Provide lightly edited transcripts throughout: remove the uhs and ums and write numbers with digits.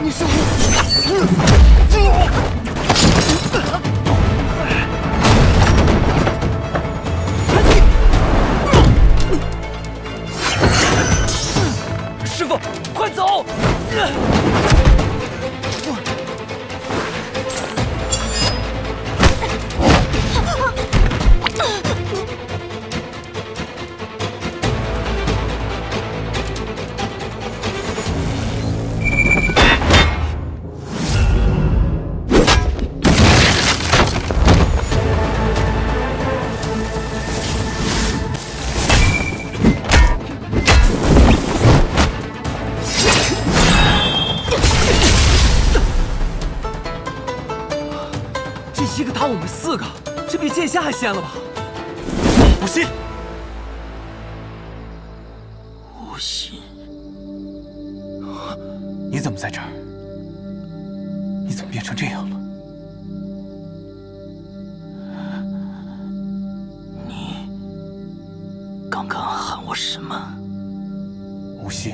你是我。师傅，快走！一个打我们4个，这比剑仙还仙了吧？无心，无心，你怎么在这儿？你怎么变成这样了？你刚刚喊我什么？无心。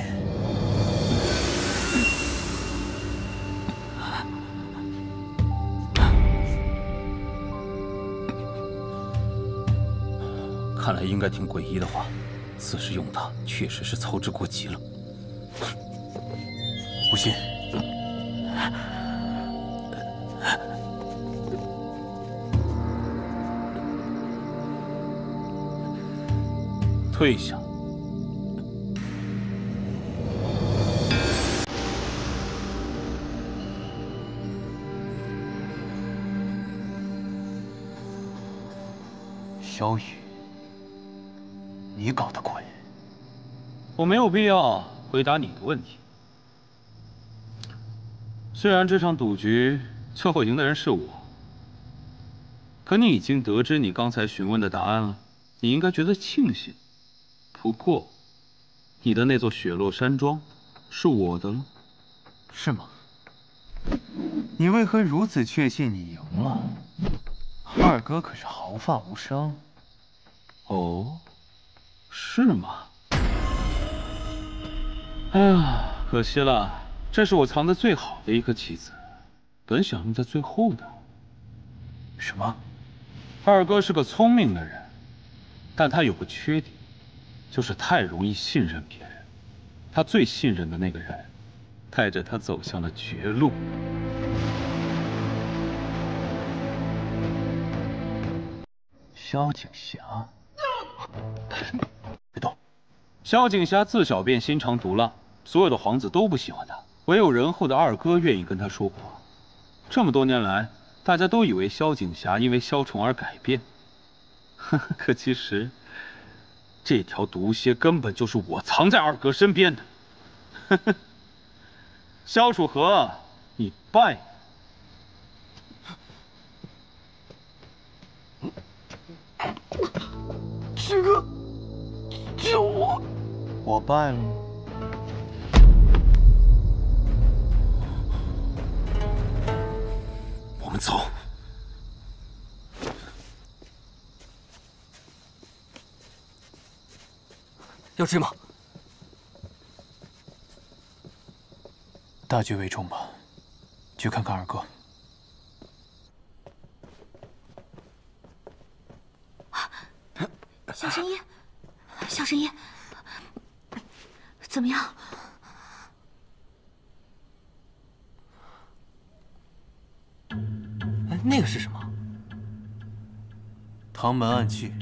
看来应该听鬼医的话，此时用他确实是操之过急了。无心，退下。萧雨。 你搞的鬼！我没有必要回答你的问题。虽然这场赌局最后赢的人是我，可你已经得知你刚才询问的答案了，你应该觉得庆幸。不过，你的那座雪落山庄是我的了，是吗？你为何如此确信你赢了？二哥可是毫发无伤。哦。 是吗？哎呀，可惜了，这是我藏得最好的一颗棋子，本想用在最后的。什么？二哥是个聪明的人，但他有个缺点，就是太容易信任别人。他最信任的那个人，带着他走向了绝路。萧景霞。 别动！萧景霞自小便心肠毒辣，所有的皇子都不喜欢她，唯有仁厚的二哥愿意跟她说话。这么多年来，大家都以为萧景霞因为萧宠儿改变，可其实这条毒蝎根本就是我藏在二哥身边的。萧楚河，你败了。师哥。 救我！我败了吗？我们走。要吃吗？大局为重吧。去看看二哥。小神医。 小神医，怎么样？哎，那个是什么？唐门暗器。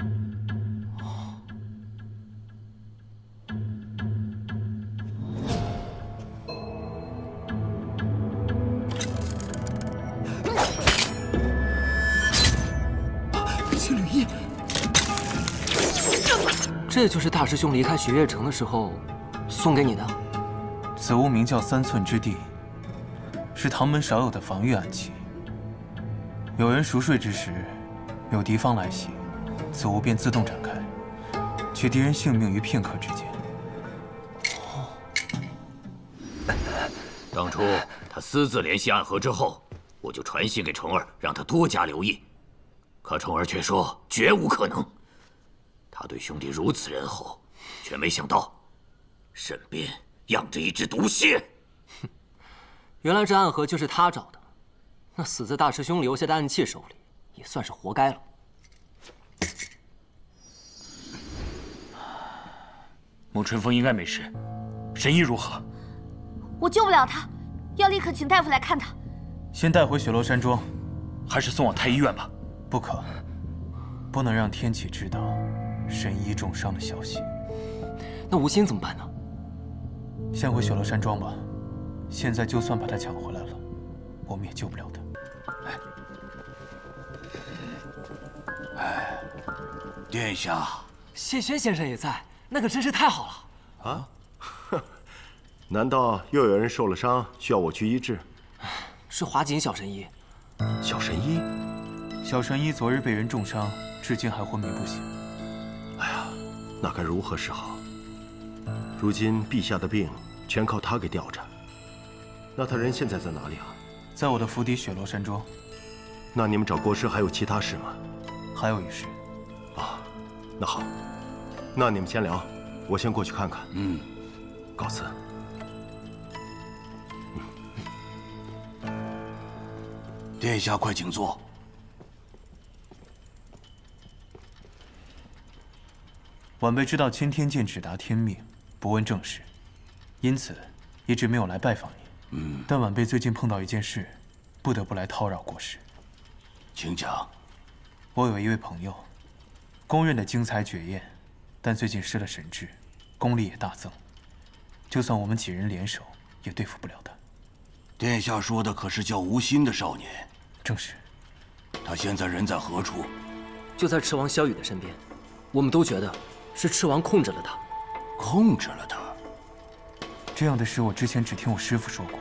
青缕衣。 这就是大师兄离开雪月城的时候送给你的。此物名叫3寸之地，是唐门少有的防御暗器。有人熟睡之时，有敌方来袭，此物便自动展开，取敌人性命于片刻之间。当初他私自联系暗河之后，我就传信给虫儿，让他多加留意。可虫儿却说绝无可能。 他对兄弟如此仁厚，却没想到身边养着一只毒蝎。原来这暗盒就是他找的，那死在大师兄留下的暗器手里，也算是活该了。沐春风应该没事，神医如何？我救不了他，要立刻请大夫来看他。先带回雪落山庄，还是送往太医院吧。不可，不能让天启知道神医重伤的消息。那吴昕怎么办呢？先回雪落山庄吧。现在就算把他抢回来了，我们也救不了他。殿下，谢轩先生也在，那可真是太好了。啊？难道又有人受了伤，需要我去医治？是华锦小神医。小神医？小神医昨日被人重伤，至今还昏迷不醒。哎呀，那该如何是好？如今陛下的病全靠他给吊着。那他人现在在哪里啊？在我的府邸雪落山庄。那你们找国师还有其他事吗？还有一事。啊，那好，那你们先聊，我先过去看看。告辞。殿下，快请坐。晚辈知道钦天监只答天命，不问政事，因此一直没有来拜访您。但晚辈最近碰到一件事，不得不来叨扰国师。请讲。我有一位朋友，公认的精才绝艳，但最近失了神智，功力也大增。就算我们几人联手，也对付不了他。殿下说的可是叫吴昕的少年？正是。他现在人在何处？就在赤王萧雨的身边。我们都觉得是赤王控制了他。控制了他？这样的事我之前只听我师父说过，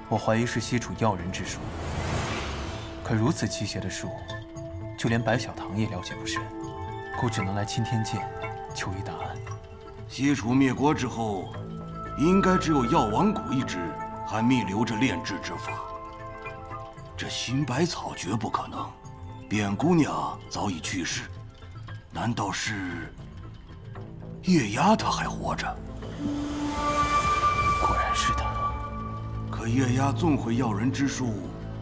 我怀疑是西楚药人之术。可如此奇邪的术，就连白小棠也了解不深，故只能来钦天监求一答案。西楚灭国之后，应该只有药王谷一支还密留着炼制之法。这新百草绝不可能，卞姑娘早已去世，难道是月牙她还活着？果然是他。可月牙纵会药人之术，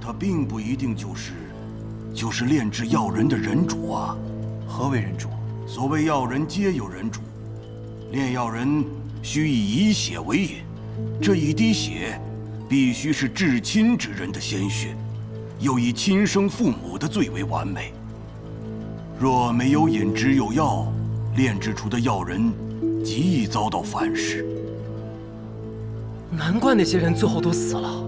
他并不一定就是炼制药人的人主啊。何为人主？所谓药人皆有人主，炼药人需以血为引，这一滴血必须是至亲之人的鲜血，又以亲生父母的最为完美。若没有引，只有药，炼制出的药人极易遭到反噬。难怪那些人最后都死了。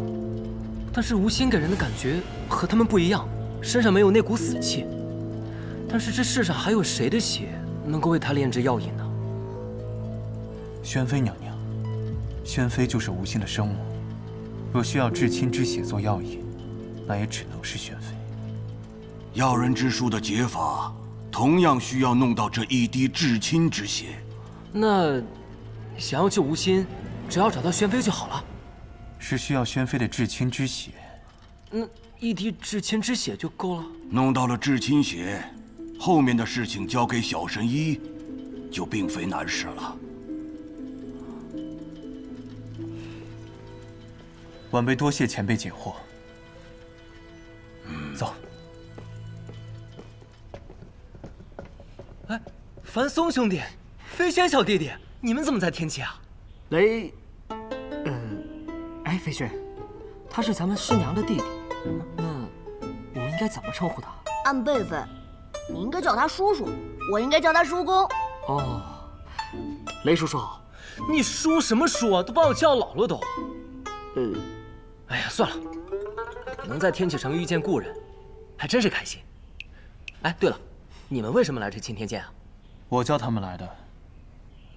但是吴昕给人的感觉和他们不一样，身上没有那股死气。但是这世上还有谁的血能够为他炼制药引呢？宣妃娘娘，宣妃就是吴昕的生母，若需要至亲之血做药引，那也只能是宣妃。药人之术的解法，同样需要弄到这一滴至亲之血。那想要救吴昕，只要找到宣妃就好了。是需要宣妃的至亲之血。那一滴至亲之血就够了。弄到了至亲血，后面的事情交给小神医，就并非难事了。晚辈多谢前辈解惑。走。哎，樊松兄弟，飞轩小弟弟，你们怎么在天启啊？雷，哎，飞轩，他是咱们师娘的弟弟，那我们应该怎么称呼他？按辈分，你应该叫他叔叔，我应该叫他叔公。哦，雷叔叔，你叔什么叔啊？都把我叫老了都。哎呀，算了，能在天启城遇见故人，还真是开心。哎，对了，你们为什么来这钦天监啊？我叫他们来的。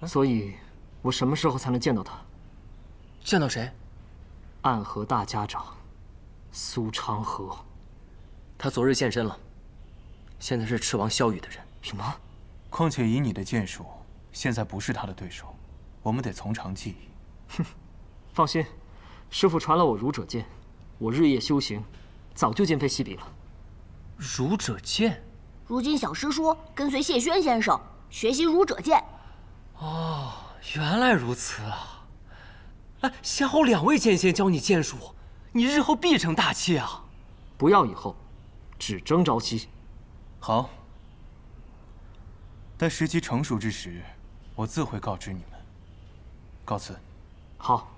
所以，我什么时候才能见到他？见到谁？暗河大家长，苏长河。他昨日现身了，现在是赤王萧雨的人。什么？况且以你的剑术，现在不是他的对手，我们得从长计议。哼，放心，师父传了我儒者剑，我日夜修行，早就今非昔比了。儒者剑？如今小师说跟随谢轩先生学习儒者剑。哦，原来如此啊！哎，先后2位剑仙教你剑术，你日后必成大器啊！不要以后，只争朝夕。好，待时机成熟之时，我自会告知你们。告辞。好。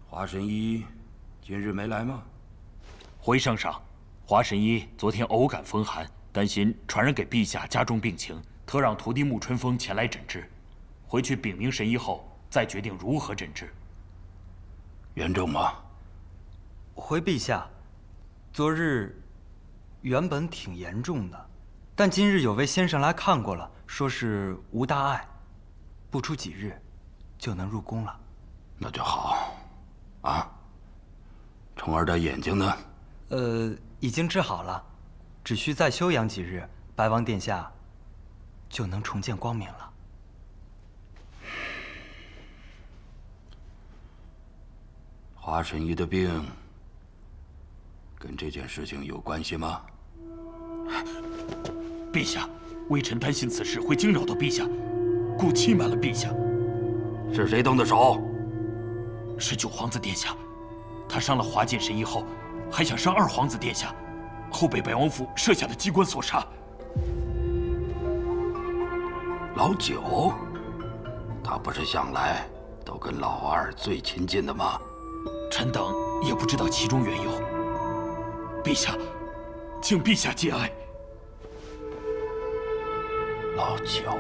华神医今日没来吗？回圣上，华神医昨天偶感风寒，担心传染给陛下加重病情，特让徒弟沐春风前来诊治。回去禀明神医后，再决定如何诊治。严重吗？回陛下，昨日原本挺严重的，但今日有位先生来看过了，说是无大碍，不出几日就能入宫了。那就好。啊，虫儿的眼睛呢？已经治好了，只需再休养几日，白王殿下就能重见光明了。华神医的病跟这件事情有关系吗？陛下，微臣担心此事会惊扰到陛下，故欺瞒了陛下。是谁动的手？是九皇子殿下，他伤了华剑神医后，还想伤二皇子殿下，后被白王府设下的机关所杀。老九，他不是向来都跟老二最亲近的吗？臣等也不知道其中缘由。陛下，请陛下节哀。老九。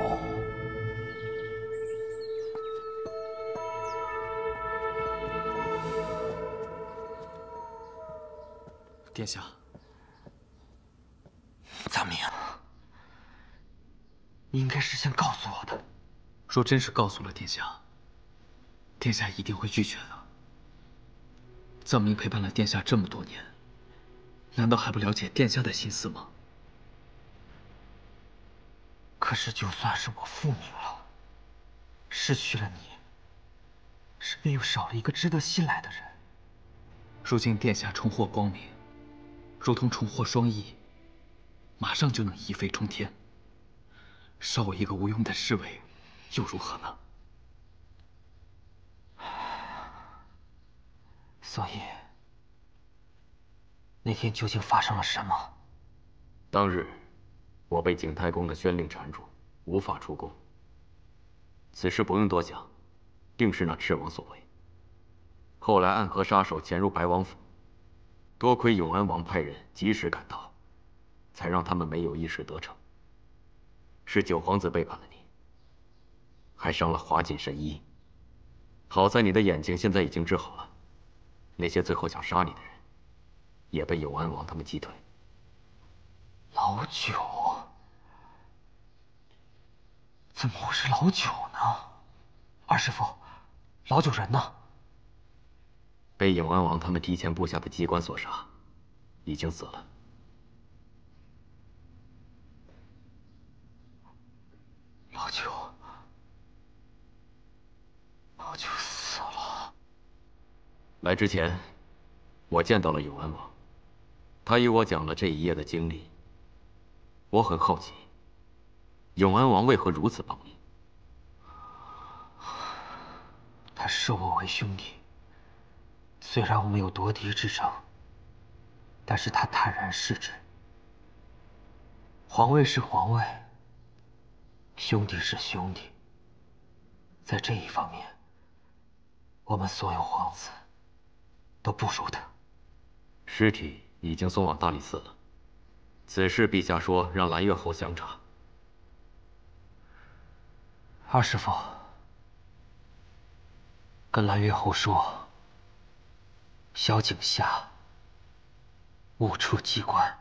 殿下，大明，你应该事先告诉我的。若真是告诉了殿下，殿下一定会拒绝的。藏民陪伴了殿下这么多年，难道还不了解殿下的心思吗？可是，就算是我复明了，失去了你，身边又少了一个值得信赖的人。如今殿下重获光明，如同重获双翼，马上就能一飞冲天。少我一个无用的侍卫，又如何呢？所以，那天究竟发生了什么？当日，我被景太公的宣令缠住，无法出宫。此事不用多讲，定是那赤王所为。后来暗河杀手潜入白王府，多亏永安王派人及时赶到，才让他们没有一时得逞。是九皇子背叛了你，还伤了华锦神医。好在你的眼睛现在已经治好了，那些最后想杀你的人，也被永安王他们击退。老九，怎么会是老九呢？二师傅，老九人呢？被永安王他们提前布下的机关所杀，已经死了。老九死了。来之前，我见到了永安王，他与我讲了这一夜的经历。我很好奇，永安王为何如此帮你？他视我为兄弟，虽然我们有夺嫡之争，但是他坦然视之。皇位是皇位，兄弟是兄弟。在这一方面，我们所有皇子都不如他。尸体已经送往大理寺了，此事陛下说让蓝月侯详查。二师傅，跟蓝月侯说，小井下误触机关，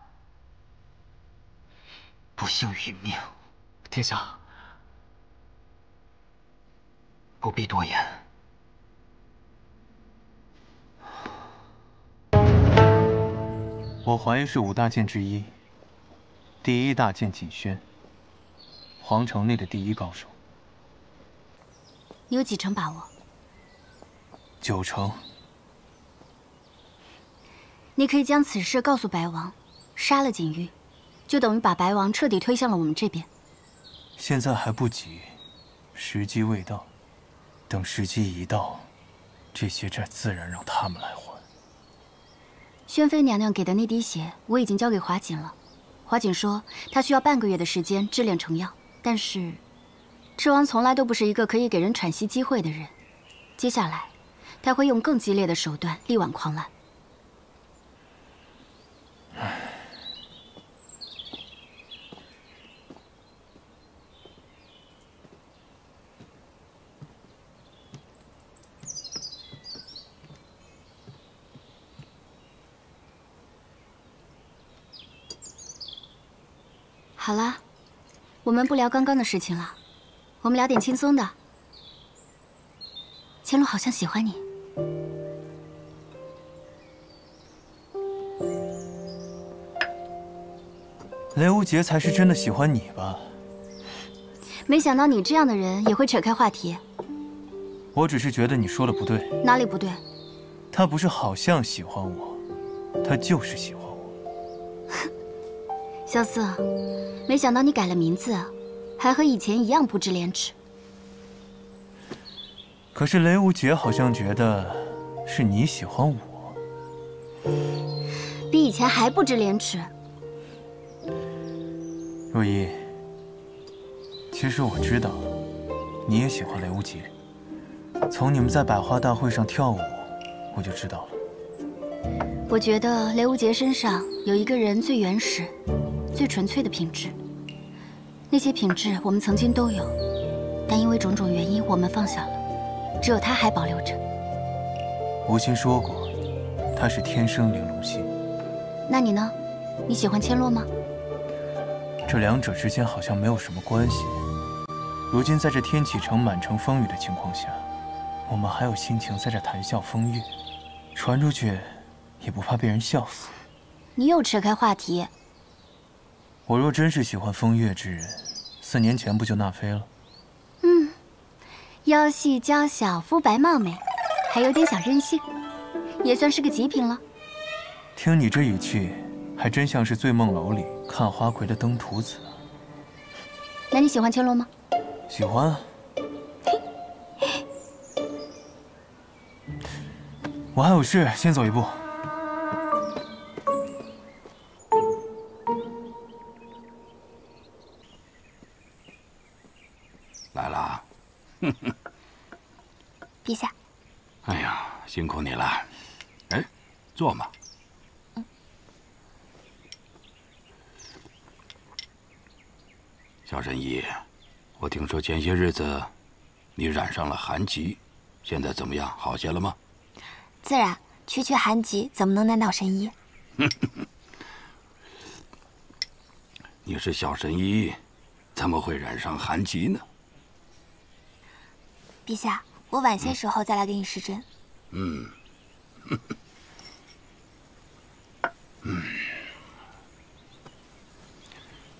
不幸殒命。殿下，不必多言。我怀疑是5大剑之一，第1大剑锦轩，皇城内的第1高手。你有几成把握？ 9成。你可以将此事告诉白王，杀了锦玉，就等于把白王彻底推向了我们这边。现在还不急，时机未到。等时机一到，这些债自然让他们来还。宣妃娘娘给的那滴血，我已经交给华锦了。华锦说，她需要半个月的时间制炼成药，但是，赤王从来都不是一个可以给人喘息机会的人。接下来，他会用更激烈的手段力挽狂澜。好啦，我们不聊刚刚的事情了，我们聊点轻松的。千洛好像喜欢你。雷无杰才是真的喜欢你吧？没想到你这样的人也会扯开话题。我只是觉得你说的不对。哪里不对？他不是好像喜欢我，他就是喜欢我。萧瑟，没想到你改了名字，还和以前一样不知廉耻。可是雷无杰好像觉得是你喜欢我，比以前还不知廉耻。若依，其实我知道，你也喜欢雷无杰。从你们在百花大会上跳舞，我就知道了。我觉得雷无杰身上有一个人最原始、最纯粹的品质。那些品质我们曾经都有，但因为种种原因，我们放下了。只有他还保留着。无心说过，他是天生玲珑心。那你呢？你喜欢千洛吗？这两者之间好像没有什么关系。如今在这天启城满城风雨的情况下，我们还有心情在这谈笑风月，传出去也不怕被人笑死。你又扯开话题。我若真是喜欢风月之人，4年前不就纳妃了？腰细娇小，肤白貌美，还有点小任性，也算是个极品了。听你这语气，还真像是醉梦楼里看花魁的登徒子。那你喜欢千洛吗？喜欢啊。我还有事，先走一步。来了。陛下。哎呀，辛苦你了。哎，坐嘛。小神医，我听说前些日子你染上了寒疾，现在怎么样？好些了吗？自然，区区寒疾怎么能难倒神医？你是小神医，怎么会染上寒疾呢？陛下，我晚些时候再来给你施针。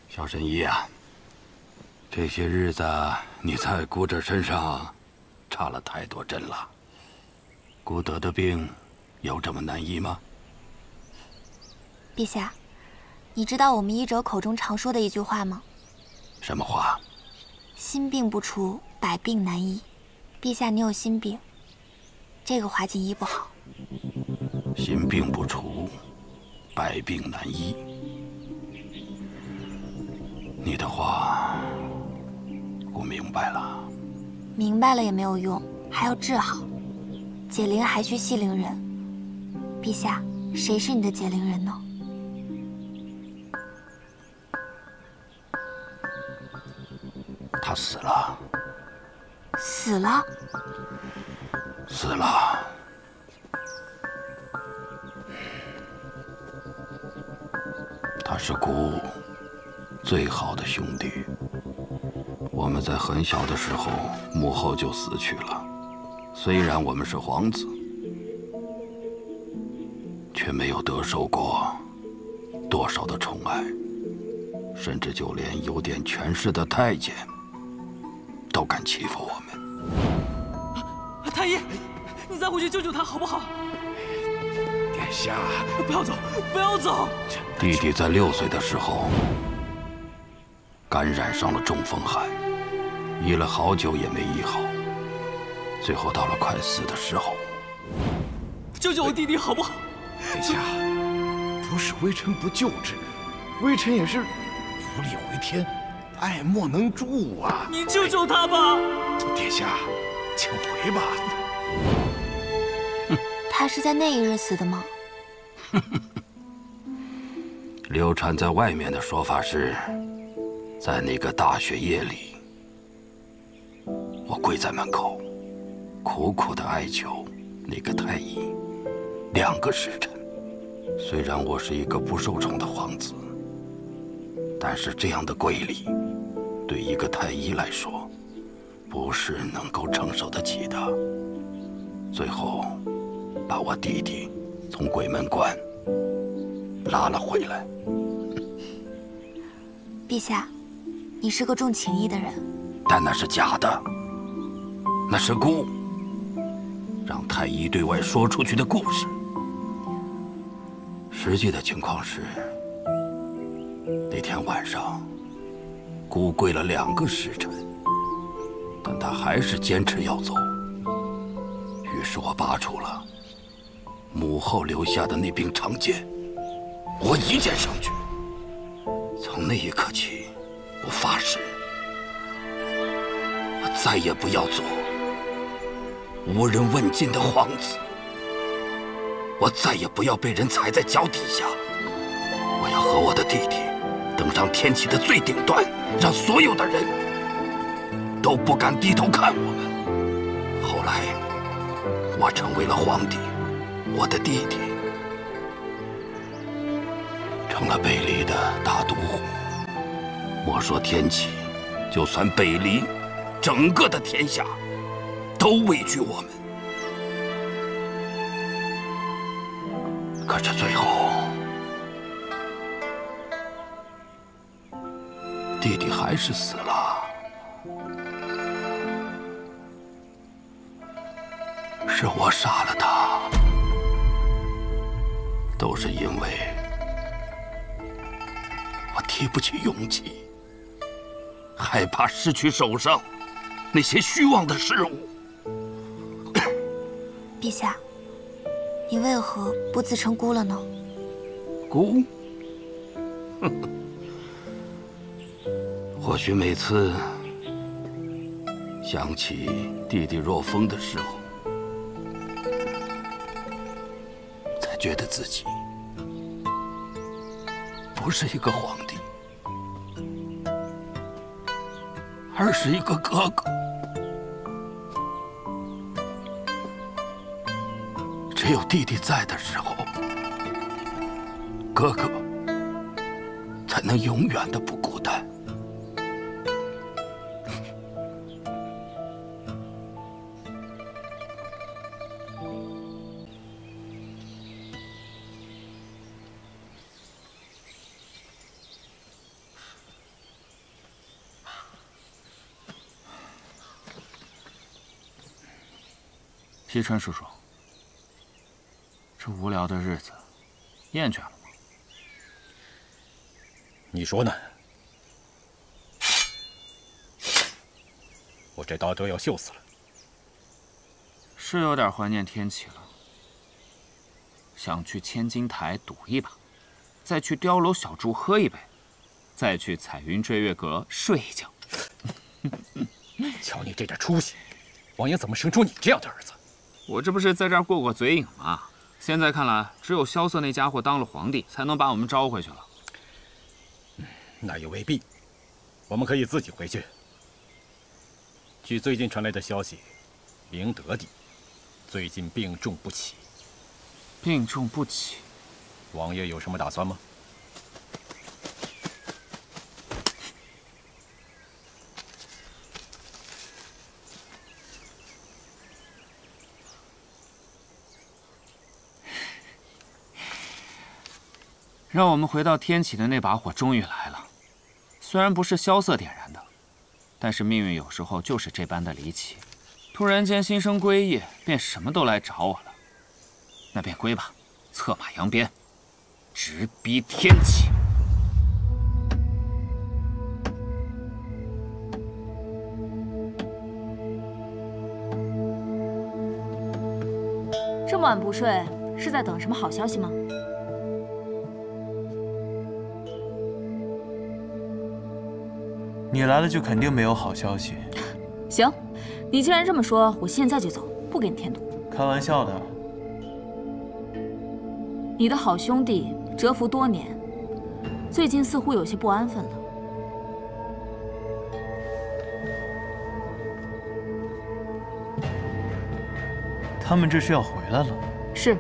小神医啊，这些日子你在姑侄身上插了太多针了。姑得的病有这么难医吗？陛下，你知道我们医者口中常说的一句话吗？什么话？心病不除，百病难医。陛下，你有心病，这个华锦医不好。心病不除，百病难医。你的话，我明白了。明白了也没有用，还要治好。解铃还需系铃人。陛下，谁是你的解铃人呢？他死了。死了？死了。他是姑最好的兄弟。我们在很小的时候，母后就死去了。虽然我们是皇子，却没有得受过多少的宠爱，甚至就连有点权势的太监都敢欺负我们。太医，你再回去救救他好不好？爹，殿下，不要走，不要走！弟弟在6岁的时候感染上了中风寒，医了好久也没医好，最后到了快死的时候。救救我弟弟好不好？殿下，不是微臣不救治，微臣也是无力回天，爱莫能助啊！你救救他吧！殿下，请回吧。他是在那一日死的吗？流传在外面的说法是，在那个大雪夜里，我跪在门口，苦苦地哀求那个太医2个时辰。虽然我是一个不受宠的皇子，但是这样的跪礼，对一个太医来说，不是能够承受得起的。最后，把我弟弟从鬼门关拉了回来。陛下，你是个重情义的人，但那是假的，那是姑让太医对外说出去的故事。实际的情况是，那天晚上，姑跪了2个时辰，但她还是坚持要走。于是我拔出了母后留下的那柄长剑，我一剑上去。从那一刻起，我发誓，我再也不要做无人问津的皇子。我再也不要被人踩在脚底下。我要和我的弟弟登上天启的最顶端，让所有的人都不敢低头看我们。后来，我成为了皇帝，我的弟弟成了北离的大都护。莫说天启，就算北离，整个的天下都畏惧我们。可是最后，弟弟还是死了。是我杀了他，都是因为我提不起勇气，害怕失去手上那些虚妄的事物。陛下，你为何不自称姑了呢？姑，或许每次想起弟弟若风的时候，才觉得自己不是一个皇帝，而是一个哥哥。只有弟弟在的时候，哥哥才能永远的不孤单。皮川叔叔，这无聊的日子，厌倦了吗？你说呢？我这刀都要锈死了。是有点怀念天启了，想去千金台赌一把，再去碉楼小筑喝一杯，再去彩云追月阁睡一觉。瞧你这点出息，王爷怎么生出你这样的儿子？我这不是在这儿过过嘴瘾吗？现在看来，只有萧瑟那家伙当了皇帝，才能把我们招回去了。那也未必，我们可以自己回去。据最近传来的消息，明德帝最近病重不起。病重不起，王爷有什么打算吗？让我们回到天启的那把火终于来了，虽然不是萧瑟点燃的，但是命运有时候就是这般的离奇，突然间心生归意，便什么都来找我了。那便归吧，策马扬鞭，直逼天启。这么晚不睡，是在等什么好消息吗？你来了就肯定没有好消息。行，你既然这么说，我现在就走，不给你添堵。开玩笑的。你的好兄弟蛰伏多年，最近似乎有些不安分了。他们这是要回来了。是，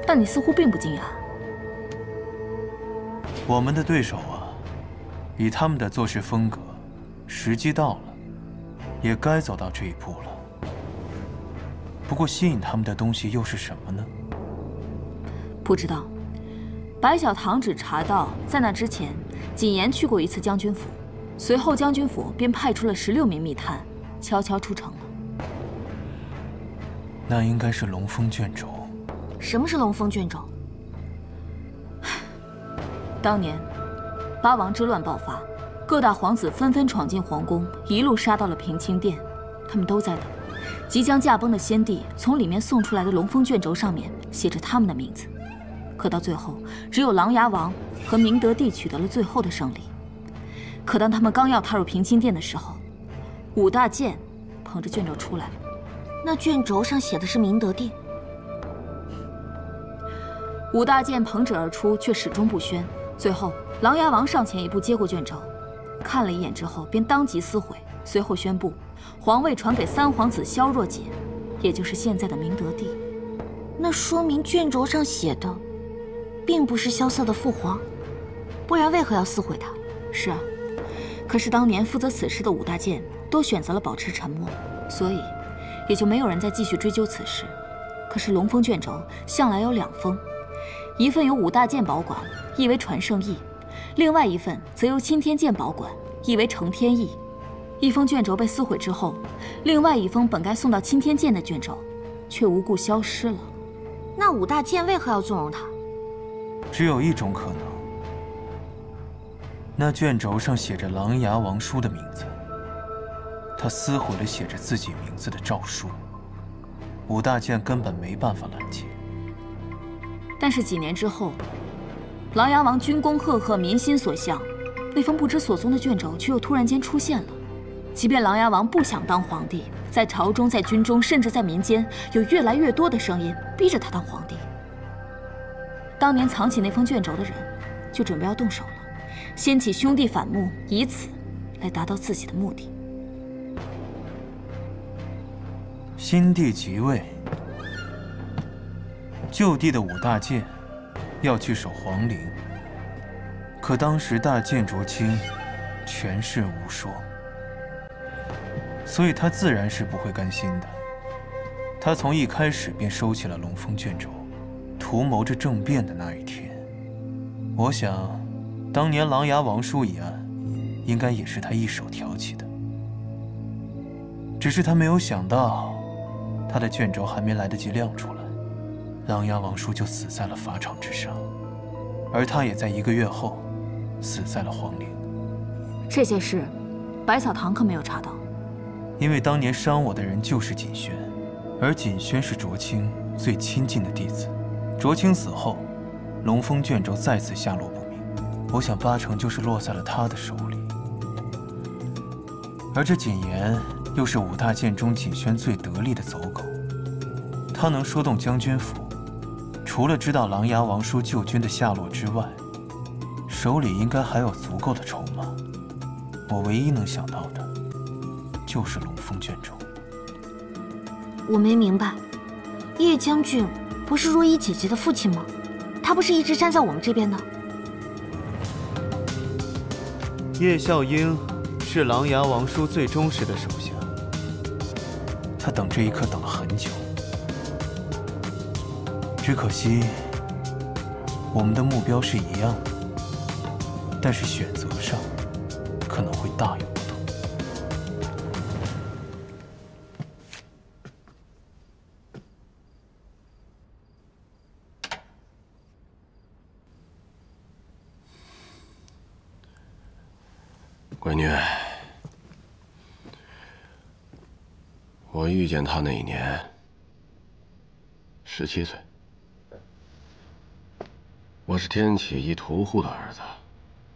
但你似乎并不惊讶。我们的对手啊，以他们的做事风格，时机到了，也该走到这一步了。不过吸引他们的东西又是什么呢？不知道。白小堂只查到，在那之前，谨言去过一次将军府，随后将军府便派出了16名密探，悄悄出城了。那应该是龙峰卷轴。什么是龙峰卷轴？当年，八王之乱爆发，各大皇子纷纷闯进皇宫，一路杀到了平清殿。他们都在等，即将驾崩的先帝从里面送出来的龙峰卷轴上面写着他们的名字。可到最后，只有琅琊王和明德帝取得了最后的胜利。可当他们刚要踏入平清殿的时候，武大健捧着卷轴出来了。那卷轴上写的是明德帝。武大健捧旨而出，却始终不宣。最后，琅琊王上前一步接过卷轴，看了一眼之后，便当即撕毁。随后宣布，皇位传给三皇子萧若解，也就是现在的明德帝。那说明卷轴上写的，并不是萧瑟的父皇，不然为何要撕毁它？是啊，可是当年负责此事的武大健都选择了保持沉默，所以也就没有人再继续追究此事。可是龙峰卷轴向来有2封，一份由武大健保管，译为传圣意；另外一份则由钦天监保管，译为承天意。一封卷轴被撕毁之后，另外一封本该送到钦天监的卷轴，却无故消失了。那武大健为何要纵容他？只有一种可能，那卷轴上写着琅琊王叔的名字，他撕毁了写着自己名字的诏书，武大健根本没办法拦截。但是几年之后，琅琊王军功赫赫，民心所向，那封不知所踪的卷轴却又突然间出现了。即便琅琊王不想当皇帝，在朝中、在军中，甚至在民间，有越来越多的声音逼着他当皇帝。当年藏起那封卷轴的人，就准备要动手了，掀起兄弟反目，以此来达到自己的目的。新帝即位，旧帝的武大健要去守皇陵，可当时大剑卓清权势无说，所以他自然是不会甘心的。他从一开始便收起了龙峰卷轴，图谋着政变的那一天。我想，当年琅琊王叔一案，应该也是他一手挑起的。只是他没有想到，他的卷轴还没来得及亮出来，琅琊王叔就死在了法场之上，而他也在1个月后死在了皇陵。这件事，百草堂可没有查到。因为当年伤我的人就是锦轩，而锦轩是卓清最亲近的弟子。卓清死后，龙峰卷轴再次下落不明，我想8成就是落在了他的手里。而这锦言又是武大剑中锦轩最得力的走狗，他能说动将军府，除了知道琅琊王叔救军的下落之外，手里应该还有足够的筹码。我唯一能想到的，就是龙峰卷轴。我没明白，叶将军不是若依姐姐的父亲吗？他不是一直站在我们这边的？叶笑英是琅琊王叔最忠实的手下，他等这一刻等了很久，只可惜我们的目标是一样的，但是选择上可能会大有不同。闺女，我遇见他那一年17岁，我是天启一屠户的儿子。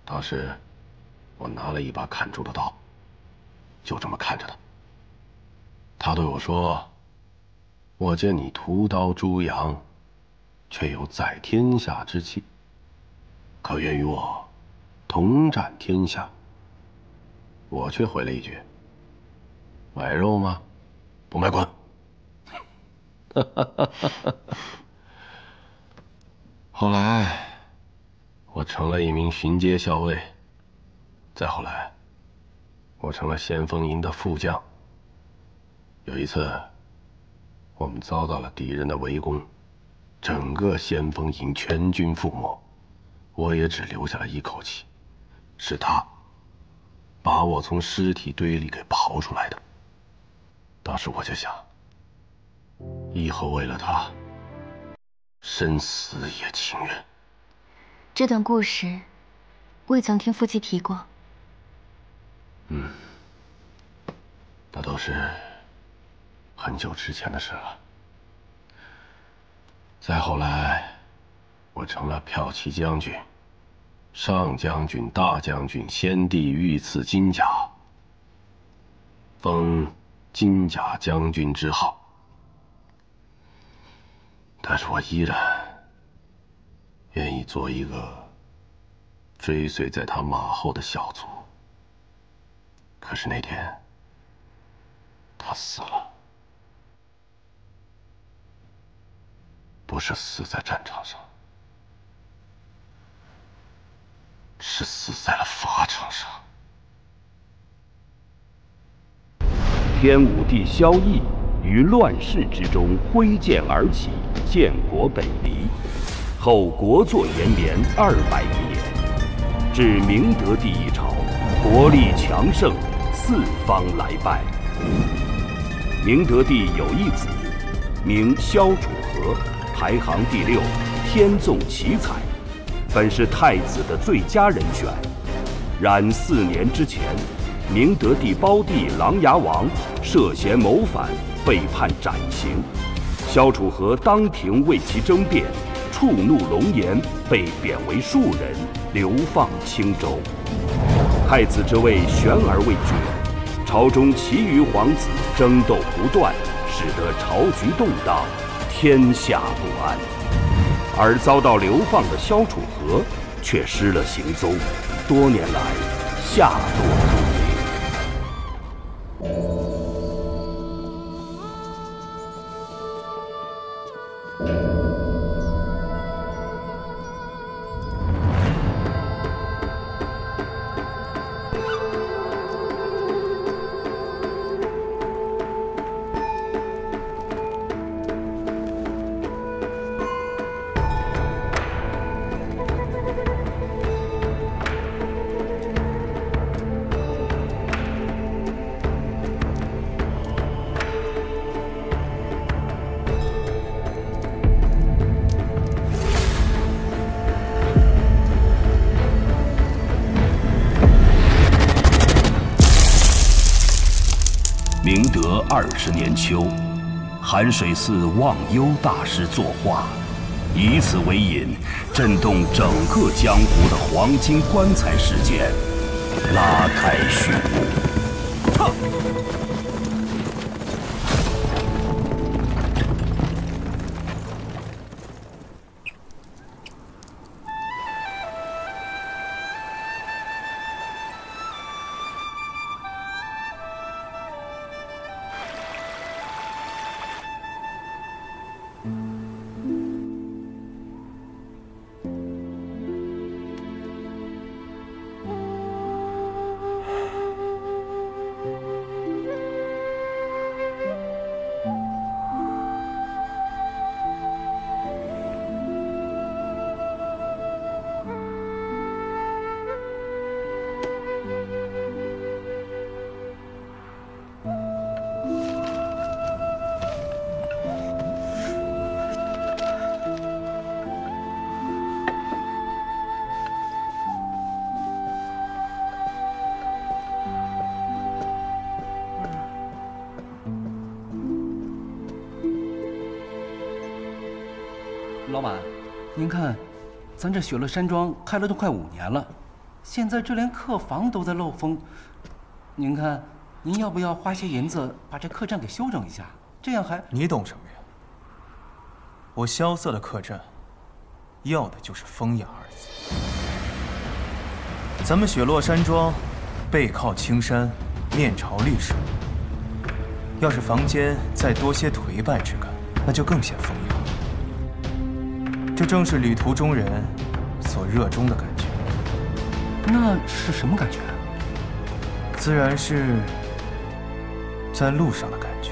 当时我拿了一把砍竹的刀，就这么看着他。他对我说：“我见你屠刀诛羊，却有在天下之气，可愿与我同占天下？”我却回了一句：“买肉吗？不买滚！”后来，我成了一名巡街校尉。再后来，我成了先锋营的副将。有一次，我们遭到了敌人的围攻，整个先锋营全军覆没，我也只留下了一口气，是他把我从尸体堆里给刨出来的。当时我就想，以后为了他，生死也情愿。这段故事，未曾听父亲提过。那都是很久之前的事了。再后来，我成了骠骑将军、上将军、大将军、先帝御赐金甲，封金甲将军之号。但是我依然愿意做一个追随在他马后的小卒。可是那天，他死了，不是死在战场上，是死在了法场上。天武帝萧绎于乱世之中挥剑而起，建国北离，后国祚延绵200余年，至明德帝一朝，国力强盛，四方来拜。明德帝有一子，名萧楚河，排行第6，天纵奇才，本是太子的最佳人选。然4年之前，明德帝胞弟琅琊王涉嫌谋反，被判斩刑。萧楚河当庭为其争辩，触怒龙颜，被贬为庶人，流放青州。太子之位悬而未决，朝中其余皇子争斗不断，使得朝局动荡，天下不安。而遭到流放的萧楚河却失了行踪，多年来下落不明。明德20年秋，寒水寺忘忧大师作画，以此为引，震动整个江湖的黄金棺材事件拉开序幕。老板，您看，咱这雪乐山庄开了都快5年了，现在这连客房都在漏风。您看，您要不要花些银子把这客栈给修整一下？这样还……你懂什么呀？我萧瑟的客栈，要的就是风雅二字。咱们雪落山庄，背靠青山，面朝绿水。要是房间再多些颓败之感，那就更显风雅。这正是旅途中人所热衷的感觉。那是什么感觉？自然是在路上的感觉。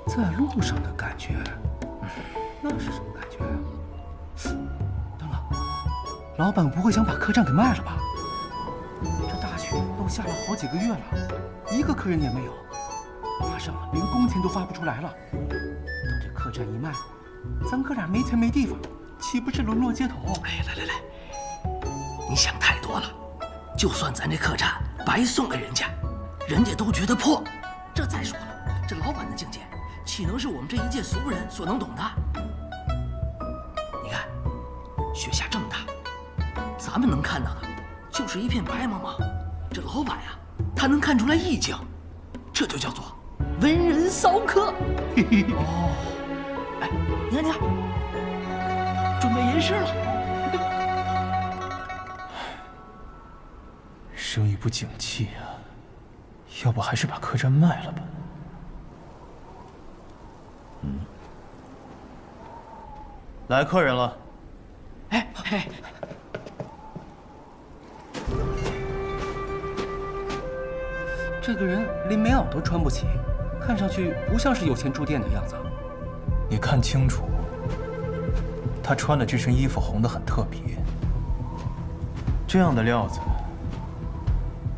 在路上的感觉，那是什么感觉？等等，老板不会想把客栈给卖了吧？这大雪都下了好几个月了，一个客人也没有，马上连工钱都发不出来了。等这客栈一卖，咱哥俩没钱没地方，岂不是沦落街头？哎，来，你想太多了。就算咱这客栈白送给人家，人家都觉得破。这再说了，这老板的境界，岂能是我们这一介俗人所能懂的？你看，雪下这么大，咱们能看到的就是一片白茫茫。这老板呀，他能看出来意境，这就叫做文人骚客。哦，哎，你看，准备吟诗了。生意不景气啊，要不还是把客栈卖了吧。来客人了。哎，这个人连棉袄都穿不起，看上去不像是有钱住店的样子。你看清楚，他穿的这身衣服红得很特别。这样的料子，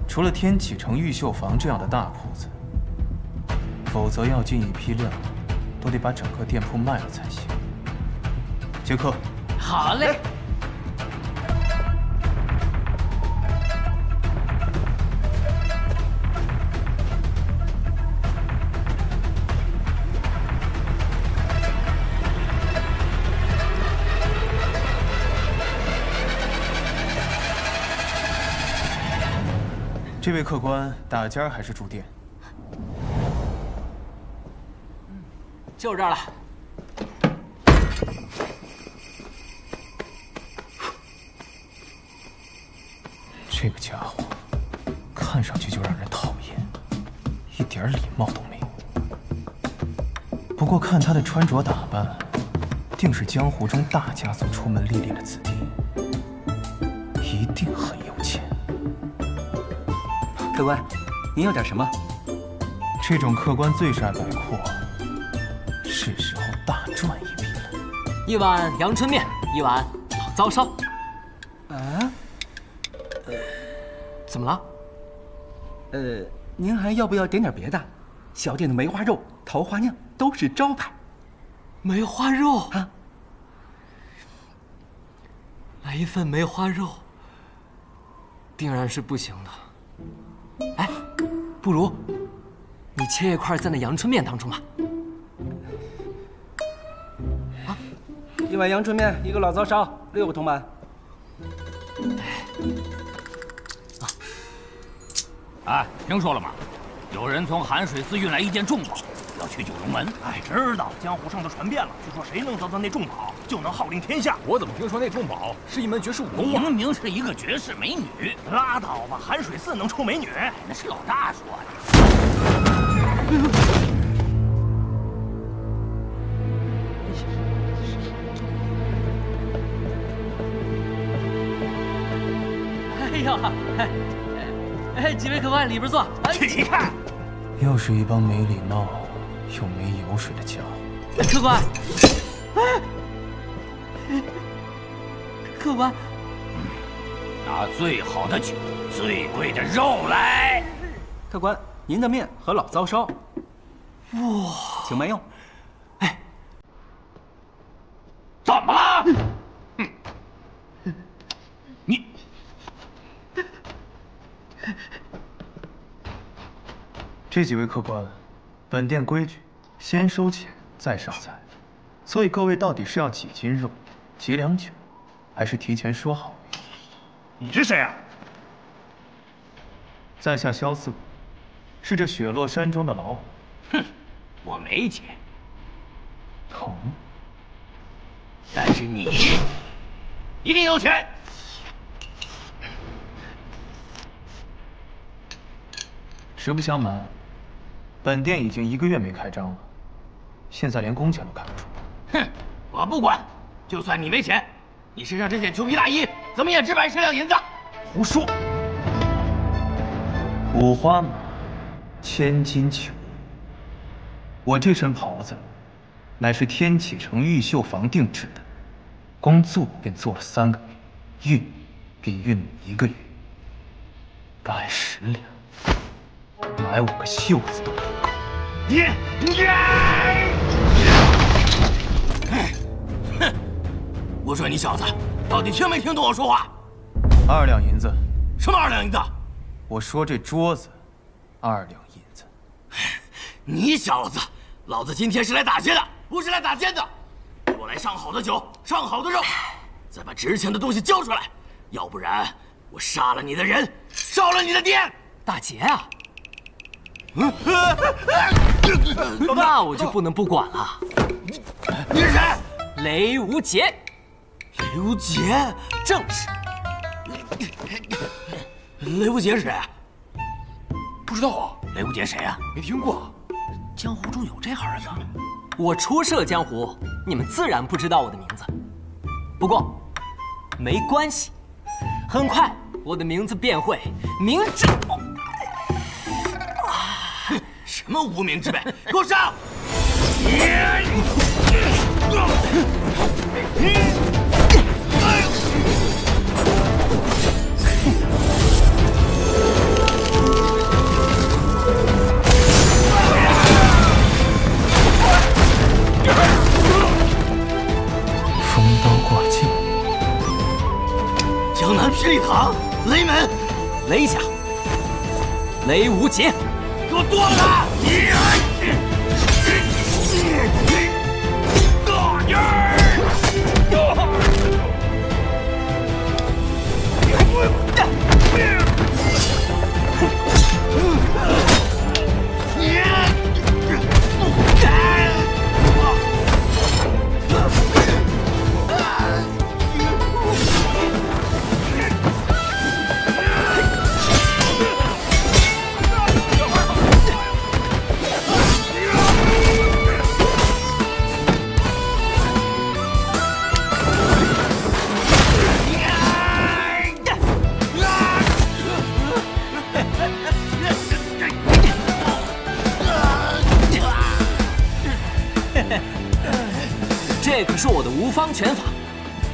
除了天启城玉秀坊这样的大铺子，否则要进一批料，都得把整个店铺卖了才行。接客。好嘞。这位客官打尖还是住店？就这儿了。这个家伙，看上去就让人讨厌，一点礼貌都没有。不过看他的穿着打扮，定是江湖中大家所出门历练的子弟，一定很有钱。客官，您要点什么？这种客官最是爱摆阔，是时候大赚一笔了。1碗阳春面，1碗老糟烧。啊？怎么了？您还要不要点点别的？小店的梅花肉、桃花酿都是招牌。梅花肉啊？来一份梅花肉，定然是不行的。哎，不如你切一块在那阳春面当中吧。啊，1碗阳春面，1个老糟烧，6个铜板。哎，听说了吗？有人从寒水寺运来一件重宝，要去九龙门。哎，知道，江湖上都传遍了，据说谁能得到那重宝，就能号令天下。我怎么听说那重宝是一门绝世武功啊？明明是一个绝世美女。拉倒吧，寒水寺能出美女？那是老大说的。哎呀，几位客官里边坐。起开！又是一帮没礼貌又没油水的家伙。客官，客官，拿最好的酒、最贵的肉来。客官，您的面和老糟烧。哇，请慢用。哎，怎么了？你。这几位客官，本店规矩，先收钱再上菜，所以各位到底是要几斤肉、几两酒，还是提前说好？你是谁啊？在下萧四，是这雪落山庄的老虎。哼，我没钱。哦，但是你一定有钱。实不相瞒，本店已经1个月没开张了，现在连工钱都开不出。哼，我不管，就算你没钱，你身上这件裘皮大衣怎么也值110两银子。胡说！五花马，千金裘。我这身袍子，乃是天启城玉绣坊定制的，光做便做了3个月，熨便熨了1个月，110两。 买我个袖子都不够！哼！我说你小子，到底听没听懂我说话？2两银子。什么2两银子？我说这桌子，2两银子。你小子，老子今天是来打劫的，不是来打奸的。给我来上好的酒，上好的肉，再把值钱的东西交出来，要不然我杀了你的人，烧了你的店。打劫啊！ 那我就不能不管了。你是谁？雷无杰。雷无杰，正是。雷无杰是谁？不知道啊。雷无杰谁啊？没听过。江湖中有这号人吗？我初涉江湖，你们自然不知道我的名字。不过，没关系，很快我的名字便会名震。 什么无名之辈，给我上！风刀挂镜，江南霹雳堂，雷门，雷家，雷无杰。 给我剁了他！这可是我的无方拳法，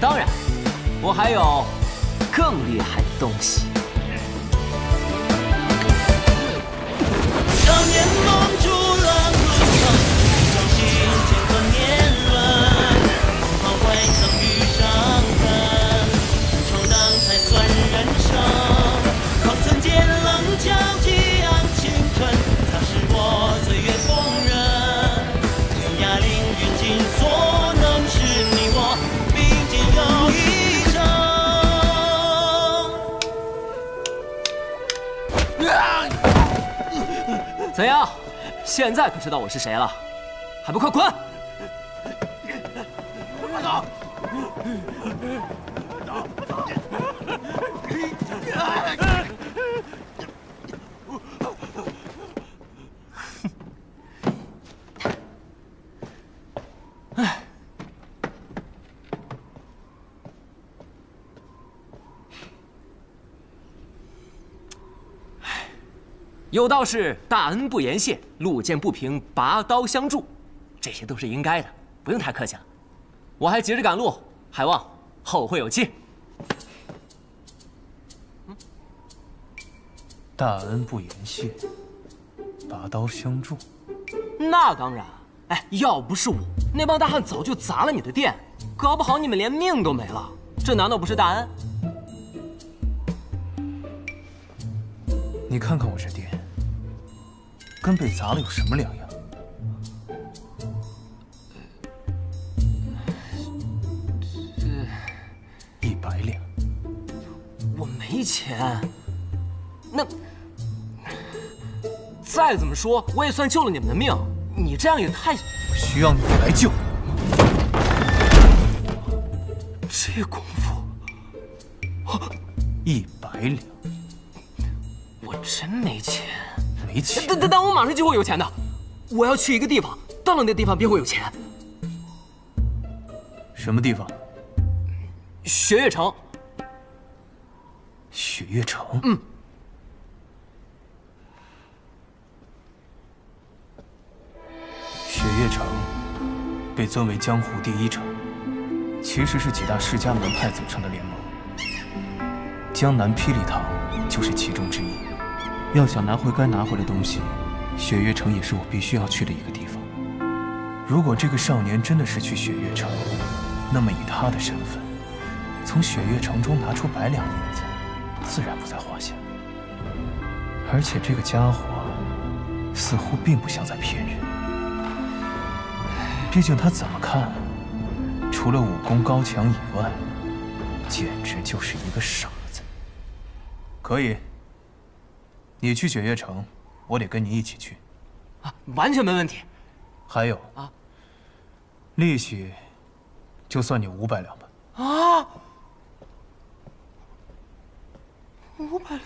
当然，我还有更厉害的东西。少年梦逐浪路上，伤心间隔年轮，不怕未曾遇上人，闯荡才算人生。靠曾经棱角激昂青春，它是我岁月风刃。天涯凌云尽所。 怎样？现在可知道我是谁了？还不快滚！快走！哎，有道是大恩不言谢，路见不平拔刀相助，这些都是应该的，不用太客气了。我还急着赶路，还望后会有期。大恩不言谢，拔刀相助。那当然，哎，要不是我，那帮大汉早就砸了你的店，搞不好你们连命都没了。这难道不是大恩？你看看我这店，跟被砸了有什么两样？ 100两。我没钱。那再怎么说，我也算救了你们的命。你这样也太……需要你来救。这功夫，100两。我真没钱。没钱？但我马上就会有钱的。我要去一个地方，到了那地方便会有钱。什么地方？雪月城。雪月城？嗯。雪月城被尊为江湖第1城，其实是几大世家门派组成的联盟。江南霹雳堂就是其中之一。要想拿回该拿回的东西，雪月城也是我必须要去的一个地方。如果这个少年真的是去雪月城，那么以他的身份，从雪月城中拿出100两银子，自然不在话下。而且这个家伙似乎并不像在骗人。毕竟他怎么看，除了武功高强以外，简直就是一个傻子。可以，你去雪月城，我得跟你一起去。啊，完全没问题。还有啊，利息就算你500两吧。啊，500两。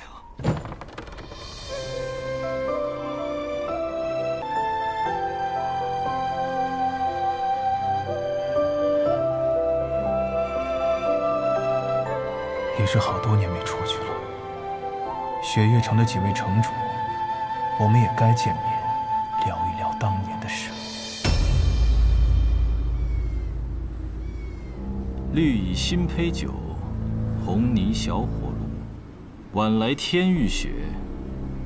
也是好多年没出去了。雪月城的几位城主，我们也该见面，聊一聊当年的事。绿蚁新醅酒，红泥小火炉。晚来天欲雪，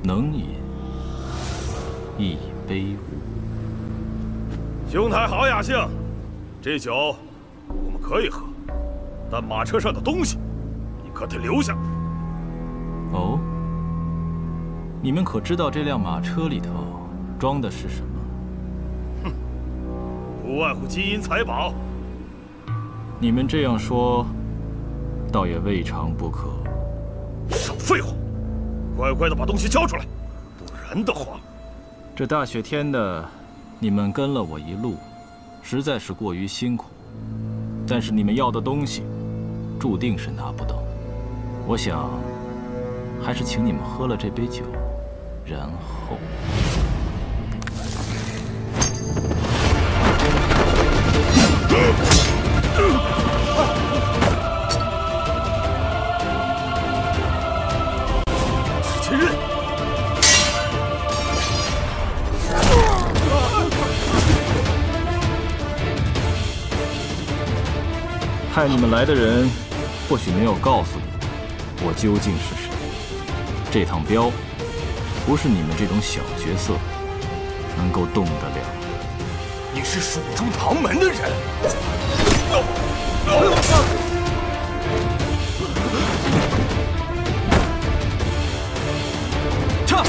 能饮一杯无。兄台好雅兴，这酒我们可以喝，但马车上的东西你可得留下。哦，你们可知道这辆马车里头装的是什么？哼，不外乎金银财宝。你们这样说，倒也未尝不可。少废话，乖乖的把东西交出来，不然的话，这大雪天的，你们跟了我一路，实在是过于辛苦。但是你们要的东西，注定是拿不到。我想，还是请你们喝了这杯酒，然后。前任，派你们来的人，或许没有告诉你我究竟是谁。这趟镖，不是你们这种小角色能够动得了。你是蜀中唐门的人。撤！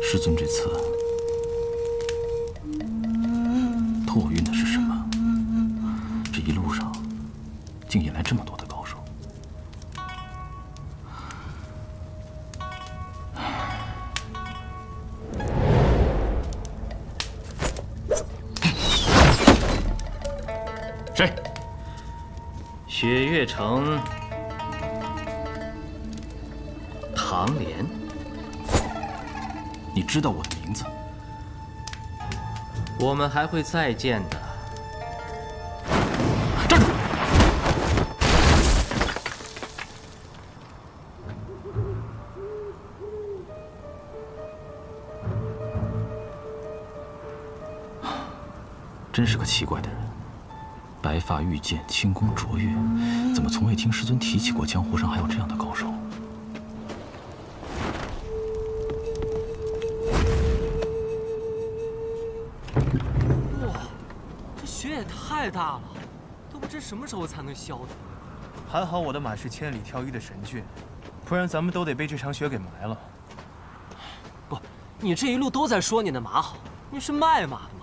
师尊这次托我运的是什么？这一路上竟引来这么多的高手。谁？雪月城唐莲。你知道我的名字？我们还会再见的。站住！真是个奇怪的人。白发御剑，轻功卓越，怎么从未听师尊提起过江湖上还有这样的高手？哇，这雪也太大了，都不知什么时候才能消的。还好我的马是千里挑一的神骏，不然咱们都得被这场雪给埋了。不，你这一路都在说你的马好，你是卖马的吗？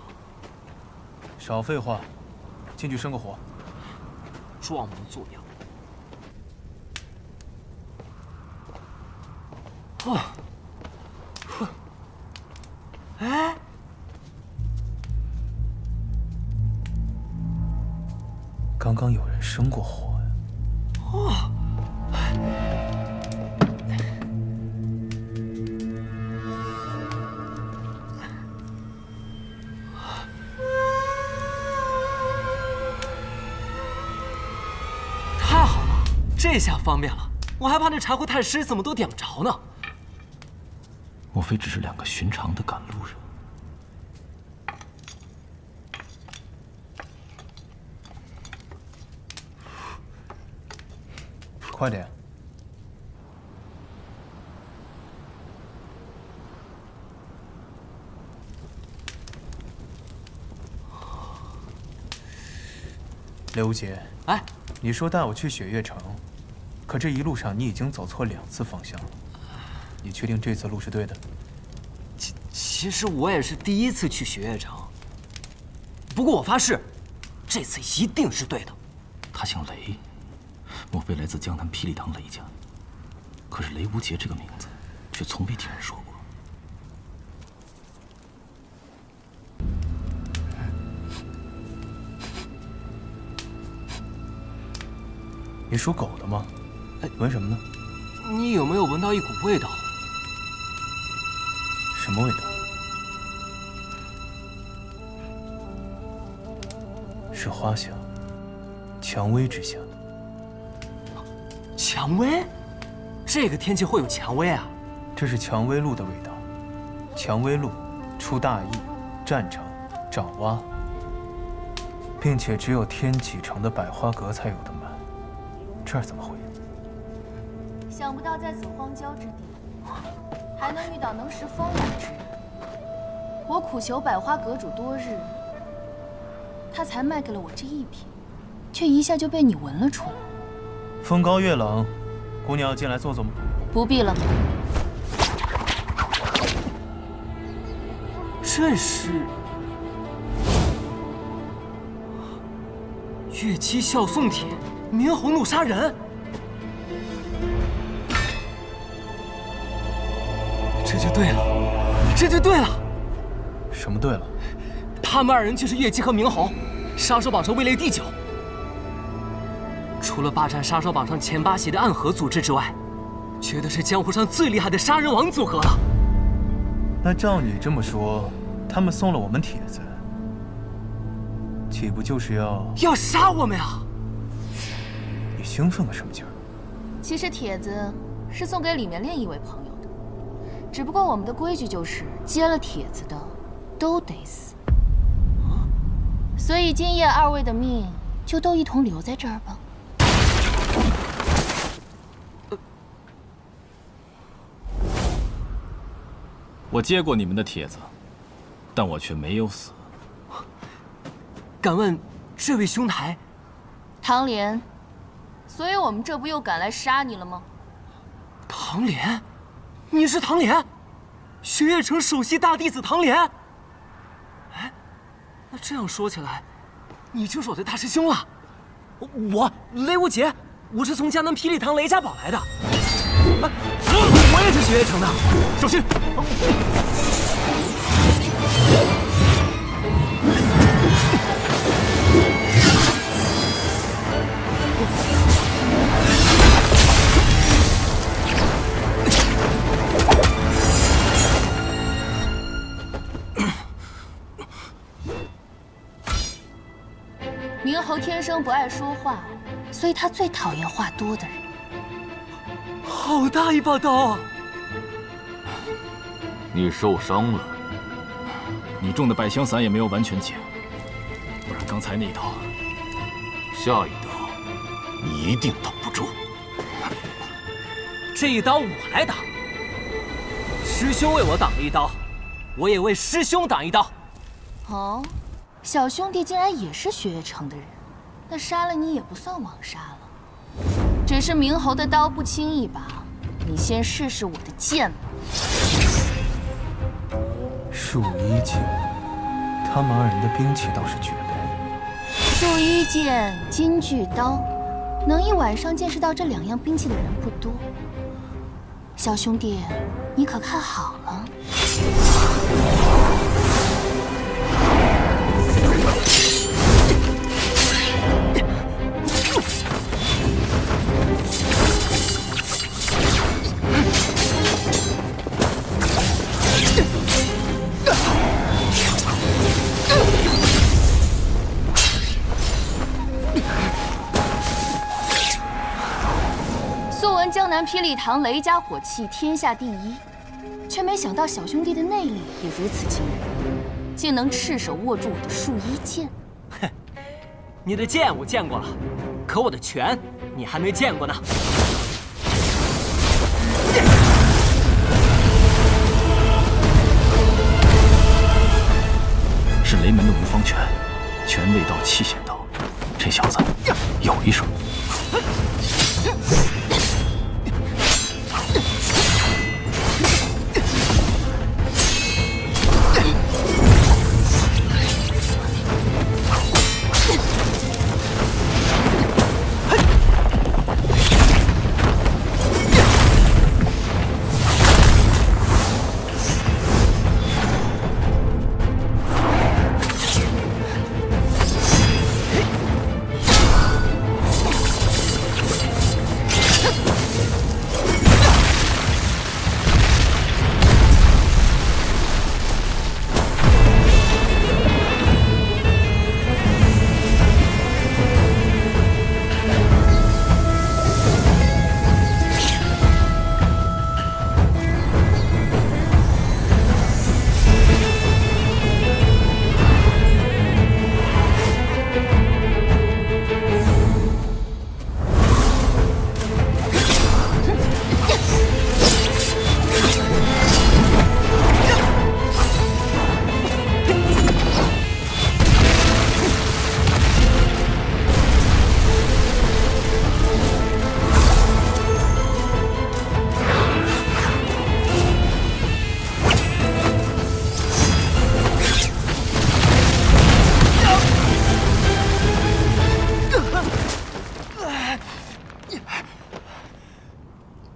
少废话，进去生个火。装模作样。哦，哼，哎，刚刚有人生过火呀。哦。太好了，这下方便了，我还怕那柴火太湿，怎么都点不着呢。莫非只是2个寻常的赶路人？快点！刘无节，哎，你说带我去雪月城，可这一路上你已经走错2次方向了。你确定这次路是对的？其实我也是第1次去雪月城，不过我发誓，这次一定是对的。他姓雷，莫非来自江南霹雳堂雷家？可是雷无节这个名字，却从未听人说过。你属狗的吗？闻什么呢？你有没有闻到一股味道？什么味道？是花香，蔷薇之香。蔷薇？这个天气会有蔷薇啊？这是蔷薇露的味道。蔷薇露出大邑、占城、爪哇，并且只有天启城的百花阁才有的卖。这儿怎么会有？想不到在此荒郊之地，还能遇到能识风雅之人。我苦求百花阁主多日，他才卖给了我这1瓶，却一下就被你闻了出来。风高月冷，姑娘要进来坐坐吗？不必了。这是越姬笑送帖，明侯怒杀人。这就对了，这就对了。什么对了？他们2人就是越姬和明侯，杀手榜上位列第9。除了霸占杀手榜上前8席的暗河组织之外，绝对是江湖上最厉害的杀人王组合了。那照你这么说，他们送了我们帖子，岂不就是要杀我们呀？你兴奋个什么劲儿？其实帖子是送给里面另一位朋友的，只不过我们的规矩就是接了帖子的都得死。所以今夜2位的命就都一同留在这儿吧。我接过你们的帖子，但我却没有死。敢问这位兄台？唐莲，所以我们这不又赶来杀你了吗？唐莲，你是唐莲，雪月城首席大弟子唐莲。哎，那这样说起来，你就是我的大师兄了。我雷无节，我是从江南霹雳堂雷家堡来的。我也是雪月城的，小心！明侯天生不爱说话，所以他最讨厌话多的人。好大一把刀啊！你受伤了，你中的百香散也没有完全解，不然刚才那一刀下一刀，你一定挡不住。这一刀我来挡。师兄为我挡了一刀，我也为师兄挡一刀。哦，小兄弟竟然也是雪月城的人，那杀了你也不算枉杀了。只是明侯的刀不轻一把，你先试试我的剑吧。树衣剑，他们二人的兵器倒是绝配。树衣剑、金具刀，能一晚上见识到这2样兵器的人不多。小兄弟，你可看好了。素闻江南霹雳堂雷家火器天下第一，却没想到小兄弟的内力也如此惊人，竟能赤手握住我的树衣剑。哼，你的剑我见过了，可我的拳你还没见过呢。是雷门的无方拳，拳未到气先到，这小子有一手。